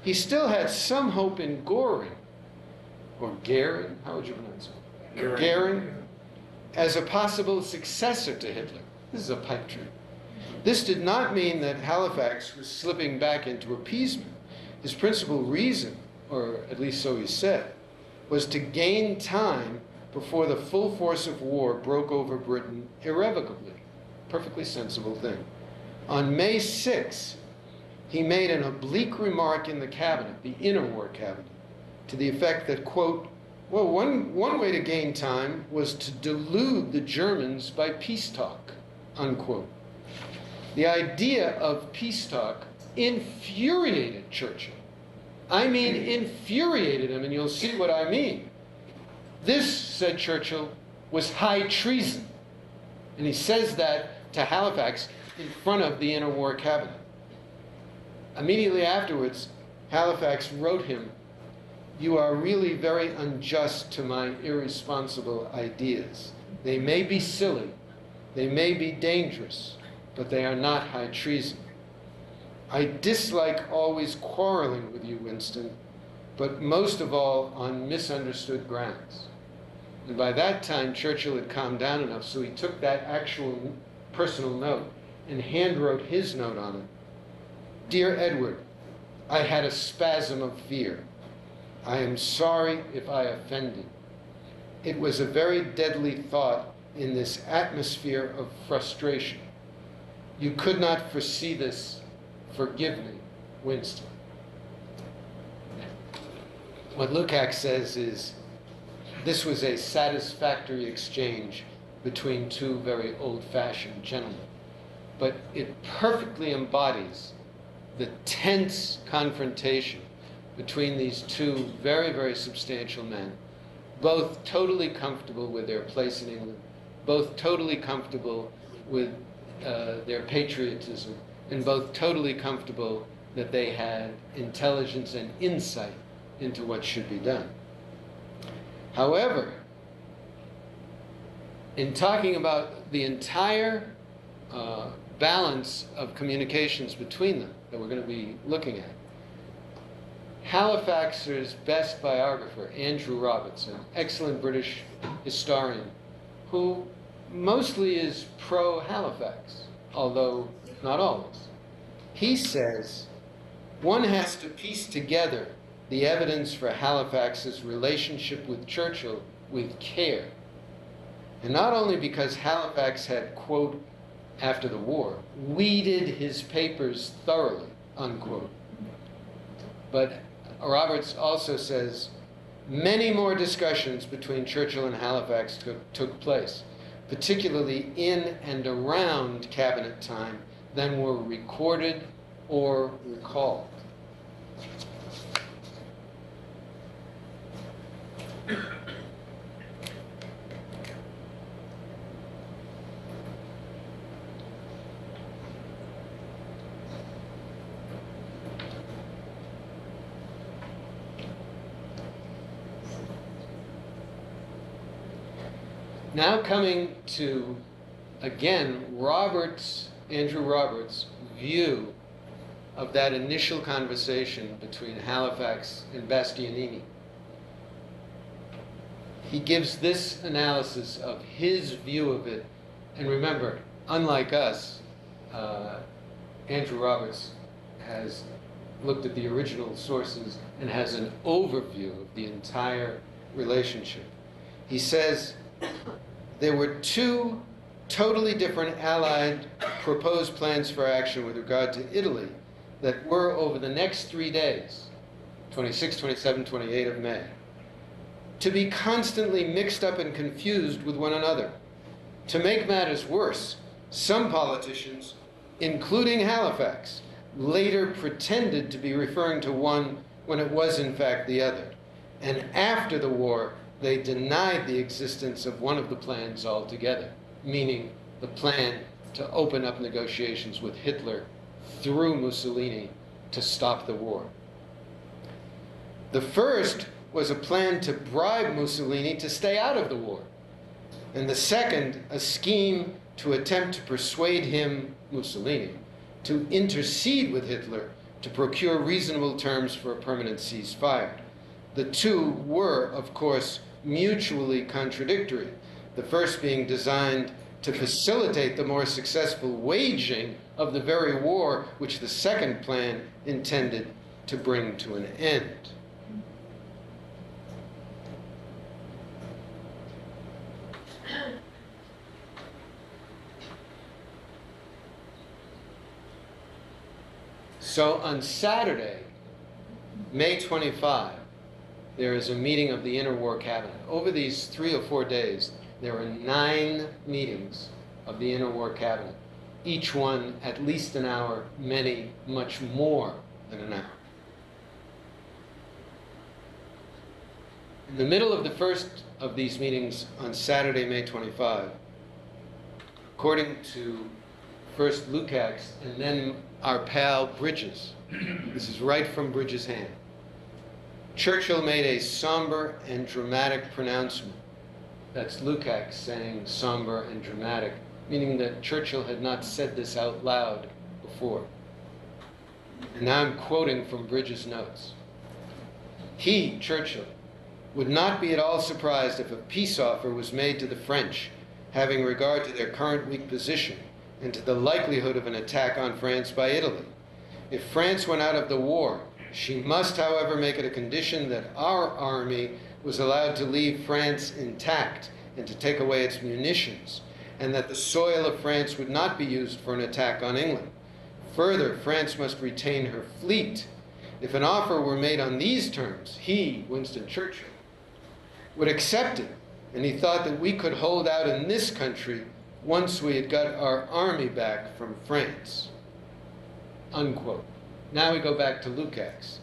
S1: He still had some hope in Göring, or Goering, how would you pronounce it? Goering, as a possible successor to Hitler. This is a pipe dream. This did not mean that Halifax was slipping back into appeasement. His principal reason, or at least so he said, was to gain time before the full force of war broke over Britain irrevocably. Perfectly sensible thing. On May 6, he made an oblique remark in the cabinet, the inner war cabinet, to the effect that, quote, well, one way to gain time was to delude the Germans by peace talk, unquote. The idea of peace talk infuriated Churchill. I mean, infuriated him, and you'll see what I mean. This, said Churchill, was high treason. And he says that to Halifax in front of the inner war cabinet. Immediately afterwards, Halifax wrote him, "You are really very unjust to my irresponsible ideas. They may be silly, they may be dangerous, but they are not high treason. I dislike always quarreling with you, Winston, but most of all on misunderstood grounds." And by that time, Churchill had calmed down enough, so he took that actual personal note and handwrote his note on it. "Dear Edward, I had a spasm of fear. I am sorry if I offended. It was a very deadly thought in this atmosphere of frustration. You could not foresee this. Forgive me, Winston." What Lukács says is, this was a satisfactory exchange between two very old-fashioned gentlemen, but it perfectly embodies the tense confrontation between these two very, very substantial men, both totally comfortable with their place in England, both totally comfortable with their patriotism, and both totally comfortable that they had intelligence and insight into what should be done. However, in talking about the entire balance of communications between them that we're going to be looking at, Halifax's best biographer, Andrew Roberts, an excellent British historian, who mostly is pro-Halifax, although not always. He says, one has to piece together the evidence for Halifax's relationship with Churchill with care. And not only because Halifax had, quote, after the war, weeded his papers thoroughly, unquote, but Roberts also says many more discussions between Churchill and Halifax took place, particularly in and around cabinet time, than were recorded or recalled. Now coming to, again, Andrew Roberts' view of that initial conversation between Halifax and Bastianini. He gives this analysis of his view of it. And remember, unlike us, Andrew Roberts has looked at the original sources and has an overview of the entire relationship. He says, there were two totally different Allied proposed plans for action with regard to Italy that were over the next 3 days, 26, 27, 28 of May, to be constantly mixed up and confused with one another. To make matters worse, some politicians, including Halifax, later pretended to be referring to one when it was in fact the other. And after the war, they denied the existence of one of the plans altogether, meaning the plan to open up negotiations with Hitler through Mussolini to stop the war. The first was a plan to bribe Mussolini to stay out of the war, and the second, a scheme to attempt to persuade him, Mussolini, to intercede with Hitler to procure reasonable terms for a permanent ceasefire. The two were, of course, mutually contradictory, the first being designed to facilitate the more successful waging of the very war which the second plan intended to bring to an end. So on Saturday, May 25, there is a meeting of the Interwar Cabinet. Over these 3 or 4 days, there were 9 meetings of the Interwar Cabinet, each one at least an hour, many much more than an hour. In the middle of the first of these meetings on Saturday, May 25, according to first Lukács and then our pal Bridges, this is right from Bridges' hand, Churchill made a somber and dramatic pronouncement. That's Lukács saying somber and dramatic, meaning that Churchill had not said this out loud before. And now I'm quoting from Bridges' notes. He, Churchill, would not be at all surprised if a peace offer was made to the French, having regard to their current weak position and to the likelihood of an attack on France by Italy. If France went out of the war, she must, however, make it a condition that our army was allowed to leave France intact and to take away its munitions, and that the soil of France would not be used for an attack on England. Further, France must retain her fleet. If an offer were made on these terms, he, Winston Churchill, would accept it, and he thought that we could hold out in this country once we had got our army back from France. Unquote. Now we go back to Lukács.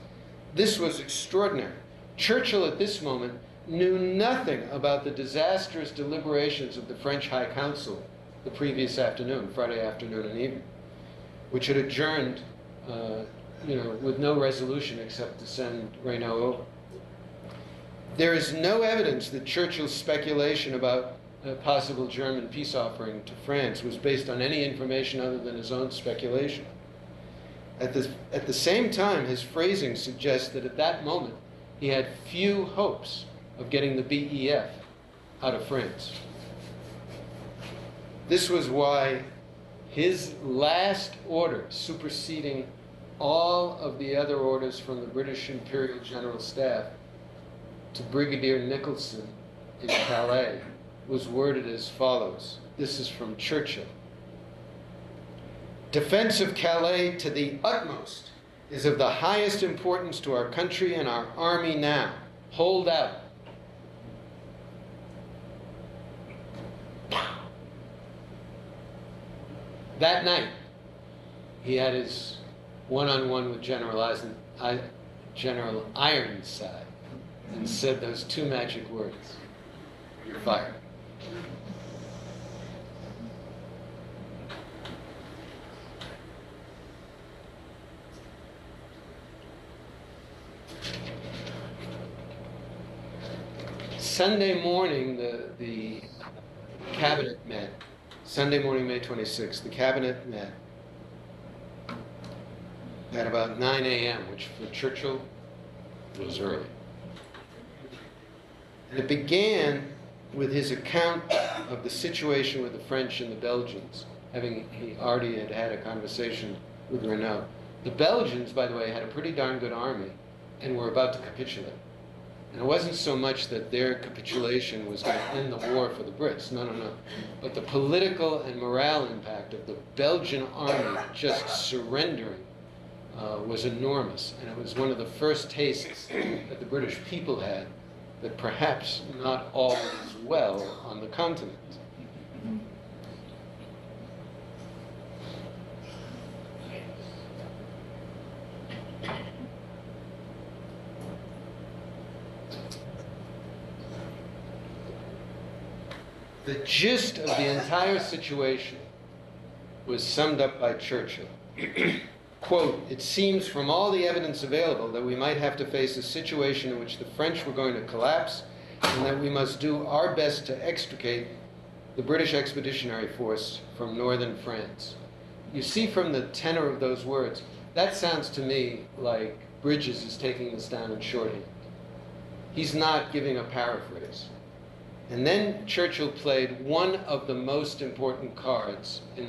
S1: This was extraordinary. Churchill at this moment knew nothing about the disastrous deliberations of the French High Council the previous afternoon, Friday afternoon and evening, which had adjourned with no resolution except to send Reynaud over. There is no evidence that Churchill's speculation about a possible German peace offering to France was based on any information other than his own speculation. At the same time, his phrasing suggests that at that moment he had few hopes of getting the BEF out of France. This was why his last order, superseding all of the other orders from the British Imperial General Staff to Brigadier Nicholson in Calais, was worded as follows. This is from Churchill. Defense of Calais to the utmost is of the highest importance to our country and our army now. Hold out. That night, he had his one-on-one with General Ironside and said those 2 magic words. You're fired. Sunday morning, the cabinet met. Sunday morning, May 26th, the cabinet met at about 9 a.m., which for Churchill was early. And it began with his account of the situation with the French and the Belgians, he already had a conversation with Reynaud. The Belgians, by the way, had a pretty darn good army and were about to capitulate. And it wasn't so much that their capitulation was going to end the war for the Brits. No, no, no. But the political and morale impact of the Belgian army just surrendering was enormous. And it was one of the first tastes that the British people had that perhaps not all is well on the continent. The gist of the entire situation was summed up by Churchill. Quote, "It seems from all the evidence available that we might have to face a situation in which the French were going to collapse and that we must do our best to extricate the British Expeditionary Force from northern France." You see from the tenor of those words, that sounds to me like Bridges is taking this down in shorthand. He's not giving a paraphrase. And then Churchill played one of the most important cards in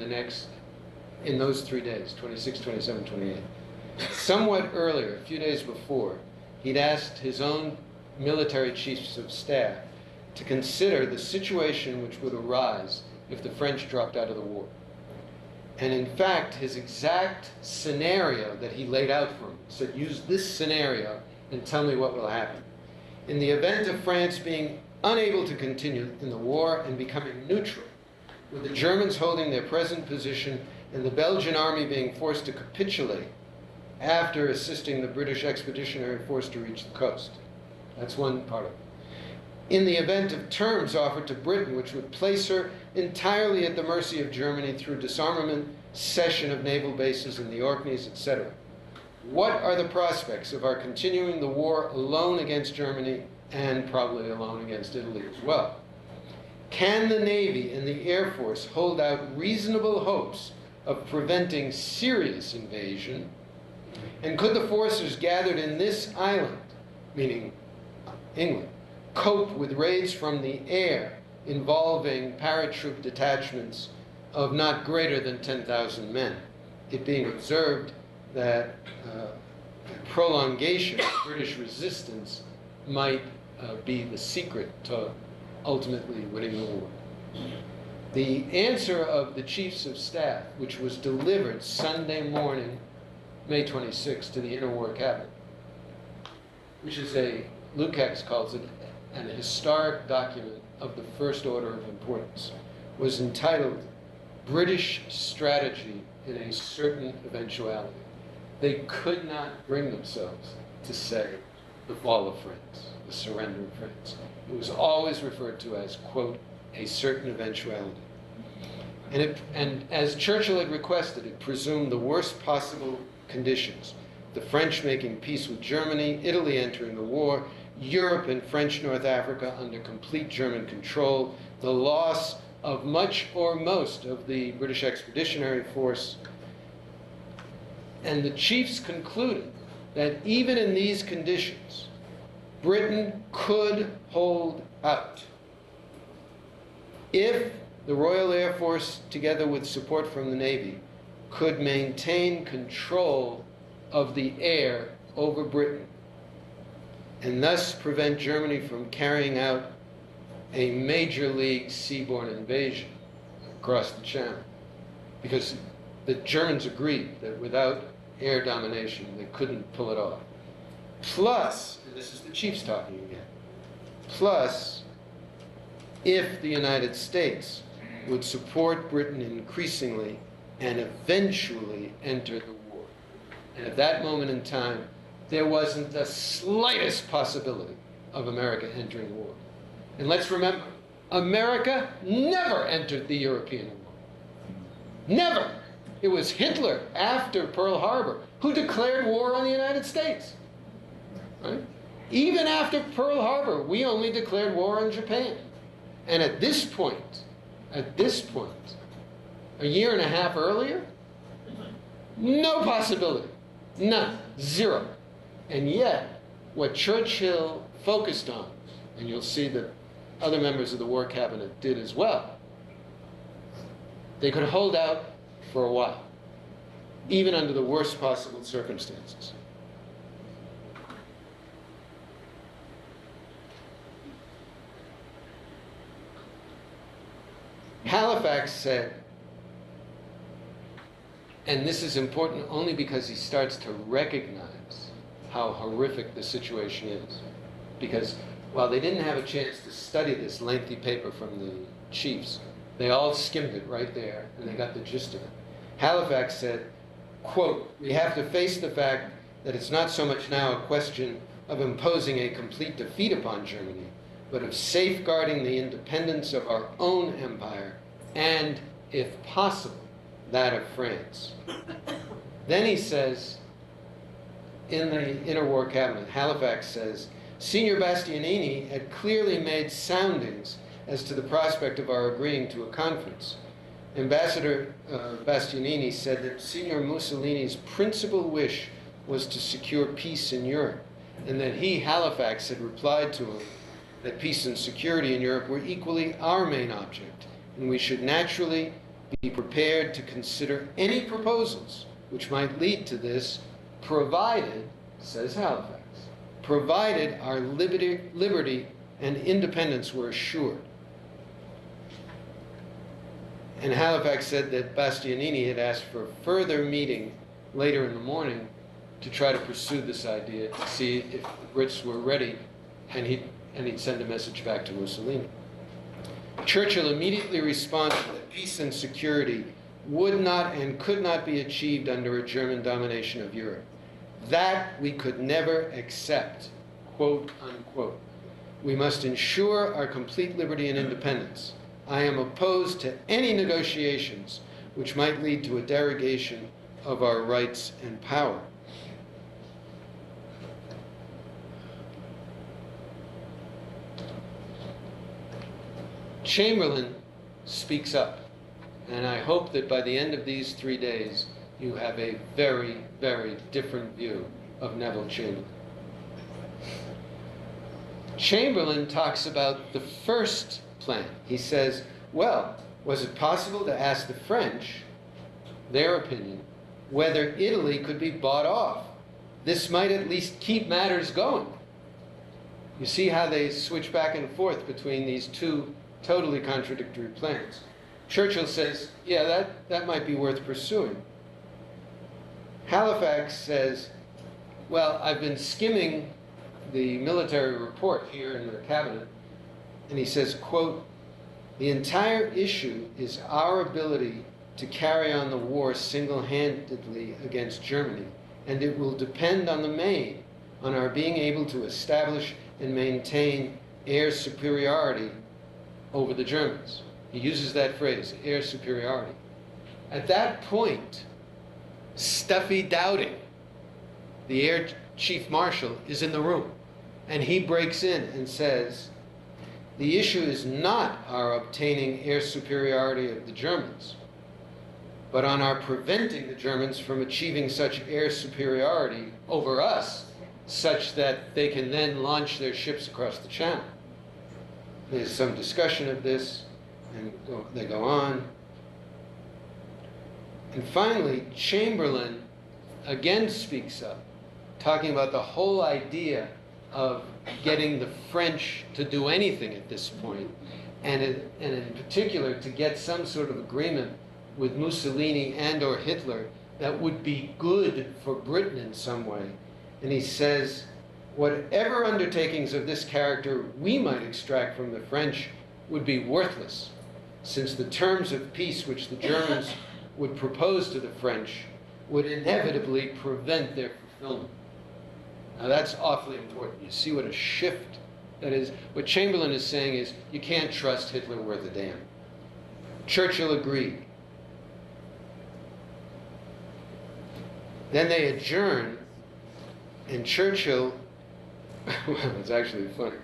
S1: those 3 days, 26, 27, 28. Somewhat earlier, a few days before, he'd asked his own military chiefs of staff to consider the situation which would arise if the French dropped out of the war. And in fact, his exact scenario that he laid out for him said, use this scenario and tell me what will happen. In the event of France being unable to continue in the war and becoming neutral, with the Germans holding their present position and the Belgian army being forced to capitulate after assisting the British Expeditionary Force to reach the coast. That's one part of it. In the event of terms offered to Britain which would place her entirely at the mercy of Germany through disarmament, cession of naval bases in the Orkneys, etc. What are the prospects of our continuing the war alone against Germany and probably alone against Italy as well? Can the Navy and the Air Force hold out reasonable hopes of preventing serious invasion? And could the forces gathered in this island, meaning England, cope with raids from the air involving paratroop detachments of not greater than 10,000 men? It being observed that prolongation of British resistance might be the secret to ultimately winning the war. The answer of the chiefs of staff, which was delivered Sunday morning, May 26, to the Interwar Cabinet, which is Lukács calls it an historic document of the first order of importance, was entitled British Strategy in a Certain Eventuality. They could not bring themselves to say the fall of France, the surrender of France. It was always referred to as, quote, a certain eventuality. And as Churchill had requested, it presumed the worst possible conditions: the French making peace with Germany, Italy entering the war, Europe and French North Africa under complete German control, the loss of much or most of the British Expeditionary Force. And the chiefs concluded that even in these conditions, Britain could hold out if the Royal Air Force, together with support from the Navy, could maintain control of the air over Britain and thus prevent Germany from carrying out a major league seaborne invasion across the Channel. Because the Germans agreed that without air domination, they couldn't pull it off. Plus, and this is the chiefs talking again, plus, if the United States would support Britain increasingly and eventually enter the war. And at that moment in time, there wasn't the slightest possibility of America entering the war. And let's remember, America never entered the European war. Never. It was Hitler, after Pearl Harbor, who declared war on the United States. Right? Even after Pearl Harbor, we only declared war on Japan. And at this point, a year and a half earlier, no possibility. None. Zero. And yet, what Churchill focused on, and you'll see that other members of the War Cabinet did as well, they could hold out for a while, even under the worst possible circumstances. Halifax said, and this is important only because he starts to recognize how horrific the situation is. Because while they didn't have a chance to study this lengthy paper from the chiefs, they all skimmed it right there, and they got the gist of it. Halifax said, quote, "We have to face the fact that it's not so much now a question of imposing a complete defeat upon Germany, but of safeguarding the independence of our own empire and, if possible, that of France." Then he says, in the interwar cabinet, Halifax says, "Senior Bastianini had clearly made soundings as to the prospect of our agreeing to a conference. Ambassador Bastianini said that Senior Mussolini's principal wish was to secure peace in Europe, and that he, Halifax, had replied to him that peace and security in Europe were equally our main object, and we should naturally be prepared to consider any proposals which might lead to this, provided," says Halifax, "provided our liberty and independence were assured." And Halifax said that Bastianini had asked for a further meeting later in the morning to try to pursue this idea, to see if the Brits were ready, and he'd send a message back to Mussolini. Churchill immediately responded that peace and security would not and could not be achieved under a German domination of Europe. That we could never accept, quote unquote. "We must ensure our complete liberty and independence. I am opposed to any negotiations which might lead to a derogation of our rights and power." Chamberlain speaks up, and I hope that by the end of these 3 days, you have a very, very different view of Neville Chamberlain. Chamberlain talks about the first plan. He says, well, was it possible to ask the French, their opinion, whether Italy could be bought off? This might at least keep matters going. You see how they switch back and forth between these two totally contradictory plans. Churchill says, yeah, that might be worth pursuing. Halifax says, well, I've been skimming the military report here in the cabinet, and he says, quote, "The entire issue is our ability to carry on the war single-handedly against Germany, and it will depend on the main on our being able to establish and maintain air superiority over the Germans." He uses that phrase, air superiority. At that point, Stuffy Dowding, the Air Chief Marshal, is in the room, and he breaks in and says, the issue is not our obtaining air superiority of the Germans, but on our preventing the Germans from achieving such air superiority over us, such that they can then launch their ships across the channel. There's some discussion of this, and they go on. And finally, Chamberlain again speaks up, talking about the whole idea of getting the French to do anything at this point, and in particular to get some sort of agreement with Mussolini and or Hitler that would be good for Britain in some way. And he says, whatever undertakings of this character we might extract from the French would be worthless, since the terms of peace which the Germans would propose to the French would inevitably prevent their fulfillment. Now that's awfully important. You see what a shift that is. What Chamberlain is saying is, you can't trust Hitler worth a damn. Churchill agreed. Then they adjourn, and Churchill, well, it's actually funny.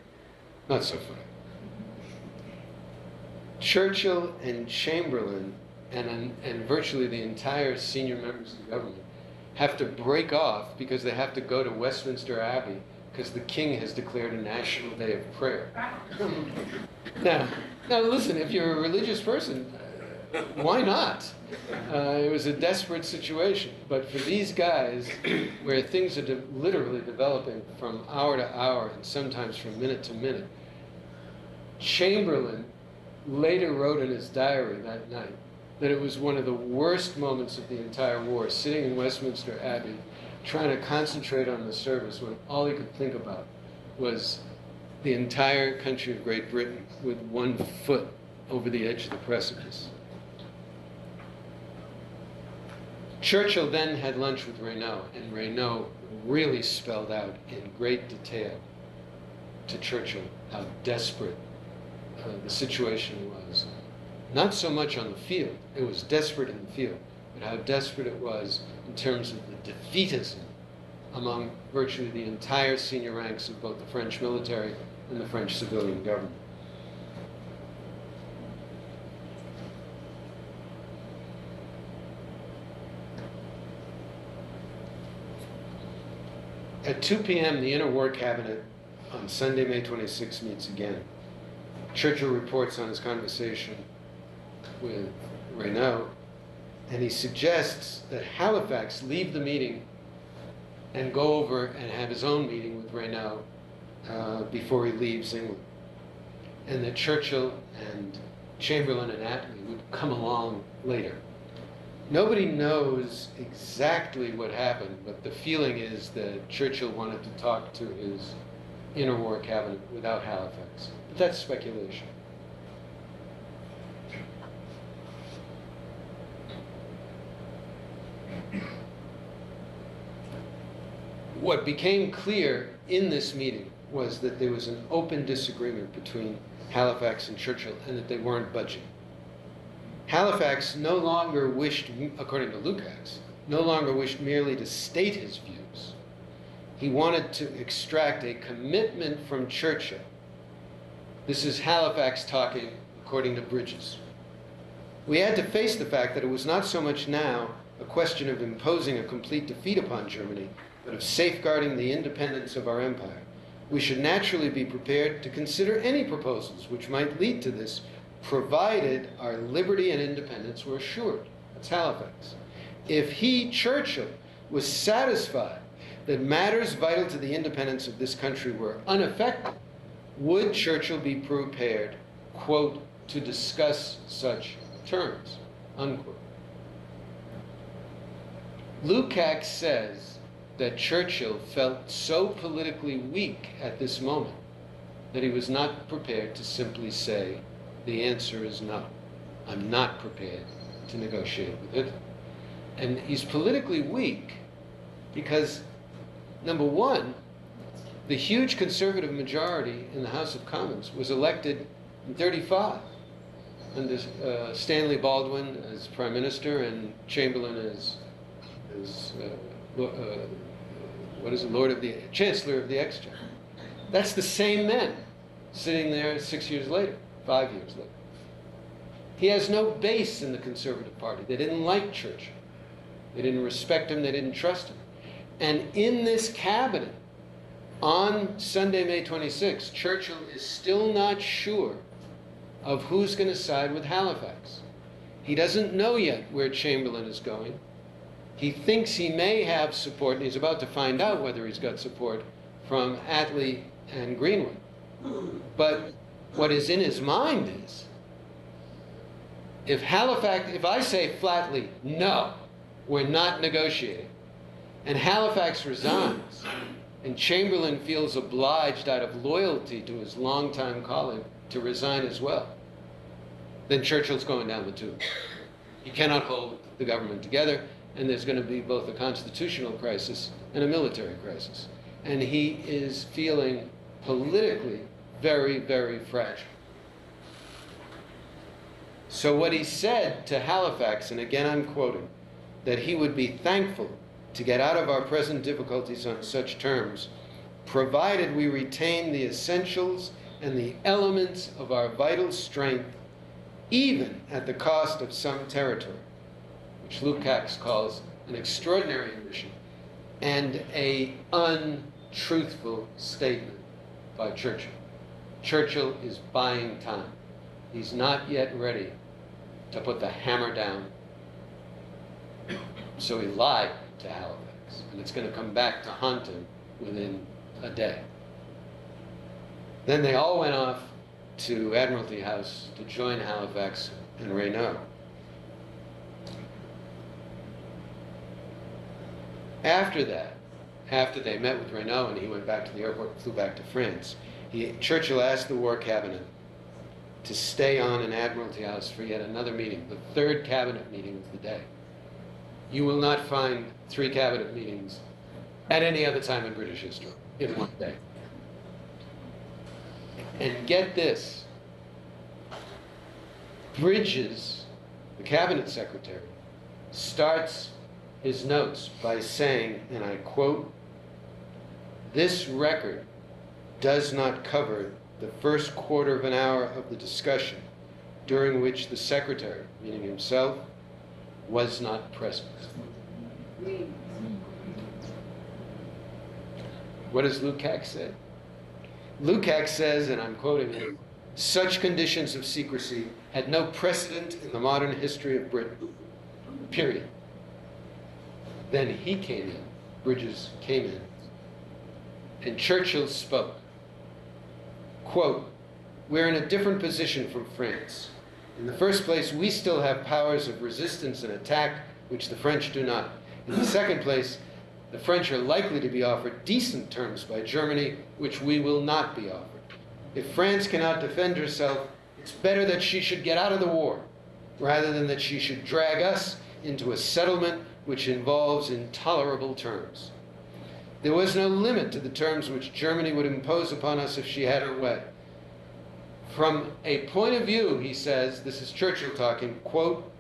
S1: Not so funny. Churchill and Chamberlain and virtually the entire senior members of the government have to break off because they have to go to Westminster Abbey because the king has declared a national day of prayer. Now listen, if you're a religious person, why not? It was a desperate situation. But for these guys, where things are literally developing from hour to hour and sometimes from minute to minute, Chamberlain later wrote in his diary that night that it was one of the worst moments of the entire war, sitting in Westminster Abbey, trying to concentrate on the service when all he could think about was the entire country of Great Britain with one foot over the edge of the precipice. Churchill then had lunch with Reynaud, and Reynaud really spelled out in great detail to Churchill how desperate the situation was. Not so much on the field, it was desperate in the field, but how desperate it was in terms of the defeatism among virtually the entire senior ranks of both the French military and the French civilian government. At 2 p.m., the Inner War Cabinet on Sunday, May 26, meets again. Churchill reports on his conversation with Reynaud, and he suggests that Halifax leave the meeting and go over and have his own meeting with Reynaud before he leaves England, and that Churchill and Chamberlain and Attlee would come along later. Nobody knows exactly what happened, but the feeling is that Churchill wanted to talk to his Inner War Cabinet without Halifax. But that's speculation. What became clear in this meeting was that there was an open disagreement between Halifax and Churchill, and that they weren't budging. Halifax no longer wished, according to Lukács, no longer wished merely to state his views. He wanted to extract a commitment from Churchill. This is Halifax talking according to Bridges. We had to face the fact that it was not so much now a question of imposing a complete defeat upon Germany, but of safeguarding the independence of our empire. We should naturally be prepared to consider any proposals which might lead to this, provided our liberty and independence were assured. That's Halifax. If he, Churchill, was satisfied that matters vital to the independence of this country were unaffected, would Churchill be prepared, quote, to discuss such terms, unquote. Lukács says that Churchill felt so politically weak at this moment that he was not prepared to simply say, the answer is no. I'm not prepared to negotiate with Hitler. And he's politically weak because, number one, the huge conservative majority in the House of Commons was elected in 1935 under Stanley Baldwin as Prime Minister and Chamberlain as Chancellor of the Exchequer. That's the same men sitting there 6 years later, 5 years later. He has no base in the Conservative Party. They didn't like Churchill. They didn't respect him. They didn't trust him. And in this cabinet, on Sunday, May 26, Churchill is still not sure of who's going to side with Halifax. He doesn't know yet where Chamberlain is going. He thinks he may have support, and he's about to find out whether he's got support from Attlee and Greenwood. But what is in his mind is, if I say flatly, no, we're not negotiating, and Halifax resigns, and Chamberlain feels obliged out of loyalty to his longtime colleague to resign as well, then Churchill's going down the tube. He cannot hold the government together, and there's going to be both a constitutional crisis and a military crisis. And he is feeling politically very, very fragile. So what he said to Halifax, and again I'm quoting, that he would be thankful to get out of our present difficulties on such terms, provided we retain the essentials and the elements of our vital strength, even at the cost of some territory, which Lukács calls an extraordinary ambition and an untruthful statement by Churchill. Churchill is buying time. He's not yet ready to put the hammer down. So he lied to Halifax, and it's going to come back to haunt him within a day. Then they all went off to Admiralty House to join Halifax and Reynaud. After that, after they met with Reynaud and he went back to the airport, flew back to France, Churchill asked the War Cabinet to stay on in Admiralty House for yet another meeting, the third cabinet meeting of the day. You will not find 3 cabinet meetings at any other time in British history in one day. And get this, Bridges, the cabinet secretary, starts his notes by saying, and I quote, "This record does not cover the first quarter of an hour of the discussion during which the secretary," meaning himself, "was not present." What does Lukács say? Lukács says, and I'm quoting him, "Such conditions of secrecy had no precedent in the modern history of Britain." Period. Then he came in, Bridges came in, and Churchill spoke. Quote, "We're in a different position from France. In the first place, we still have powers of resistance and attack, which the French do not. In the second place, the French are likely to be offered decent terms by Germany, which we will not be offered. If France cannot defend herself, it's better that she should get out of the war, rather than that she should drag us into a settlement which involves intolerable terms. There was no limit to the terms which Germany would impose upon us if she had her way. From a point of view," he says, this is Churchill talking, quote,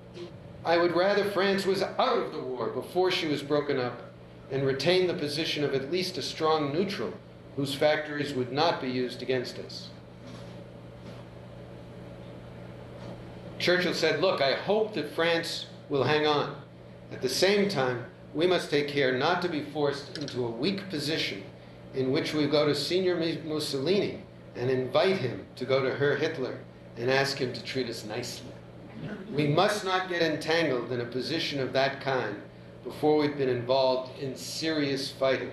S1: "I would rather France was out of the war before she was broken up and retain the position of at least a strong neutral whose factories would not be used against us." Churchill said, "Look, I hope that France will hang on. At the same time, we must take care not to be forced into a weak position in which we go to Senior Mussolini and invite him to go to Herr Hitler and ask him to treat us nicely. We must not get entangled in a position of that kind before we've been involved in serious fighting."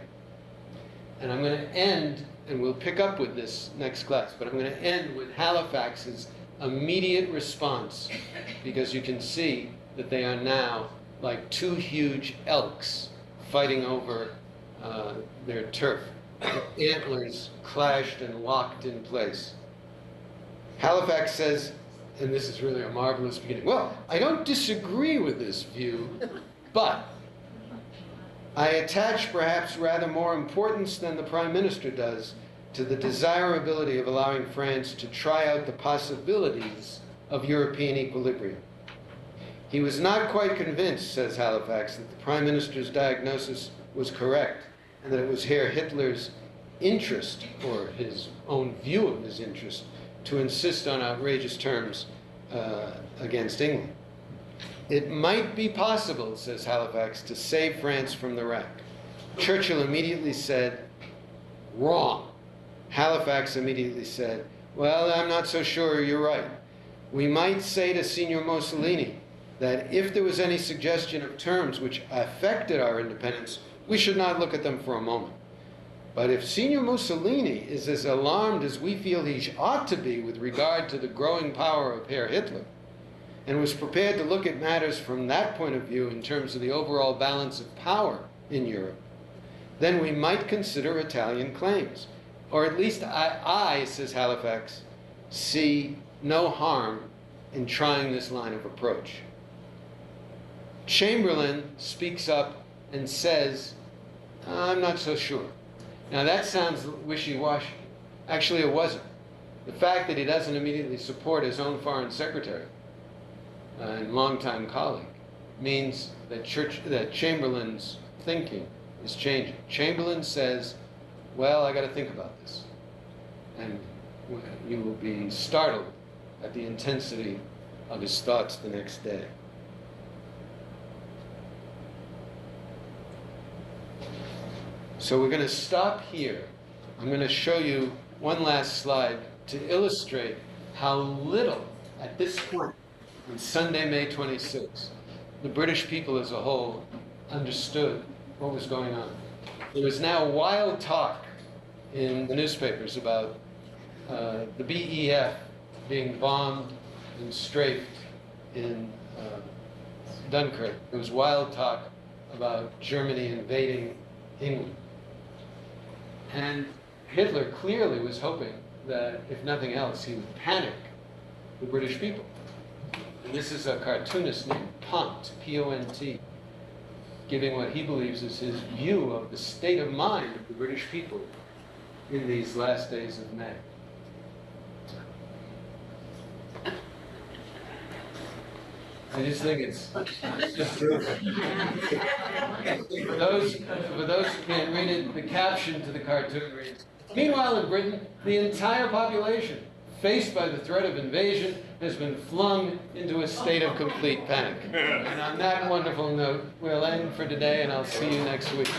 S1: And I'm going to end, and we'll pick up with this next class, but I'm going to end with Halifax's immediate response, because you can see that they are now like 2 huge elks fighting over their turf. The antlers clashed and locked in place. Halifax says, and this is really a marvelous beginning, "Well, I don't disagree with this view, but I attach perhaps rather more importance than the Prime Minister does to the desirability of allowing France to try out the possibilities of European equilibrium. He was not quite convinced," says Halifax, "that the Prime Minister's diagnosis was correct and that it was Herr Hitler's interest, or his own view of his interest, to insist on outrageous terms against England. It might be possible," says Halifax, "to save France from the wreck." Churchill immediately said, "Wrong." Halifax immediately said, "Well, I'm not so sure you're right. We might say to Senior Mussolini that if there was any suggestion of terms which affected our independence, we should not look at them for a moment. But if Senior Mussolini is as alarmed as we feel he ought to be with regard to the growing power of Herr Hitler, and was prepared to look at matters from that point of view in terms of the overall balance of power in Europe, then we might consider Italian claims. Or at least I, says Halifax, see no harm in trying this line of approach." Chamberlain speaks up and says, "I'm not so sure." Now that sounds wishy-washy. Actually, it wasn't. The fact that he doesn't immediately support his own foreign secretary and longtime colleague means that Chamberlain's thinking is changing. Chamberlain says, "Well, I got to think about this." And you will be startled at the intensity of his thoughts the next day. So we're going to stop here. I'm going to show you one last slide to illustrate how little, at this point, on Sunday, May 26, the British people as a whole understood what was going on. There was now wild talk in the newspapers about the BEF being bombed and strafed in Dunkirk. There was wild talk about Germany invading England. And Hitler clearly was hoping that, if nothing else, he would panic the British people. And this is a cartoonist named Pont, P-O-N-T, giving what he believes is his view of the state of mind of the British people in these last days of May. I just think it's just for those who can't read it, the caption to the cartoon reads, "Meanwhile in Britain, the entire population, faced by the threat of invasion, has been flung into a state of complete panic." And on that wonderful note, we'll end for today, and I'll see you next week.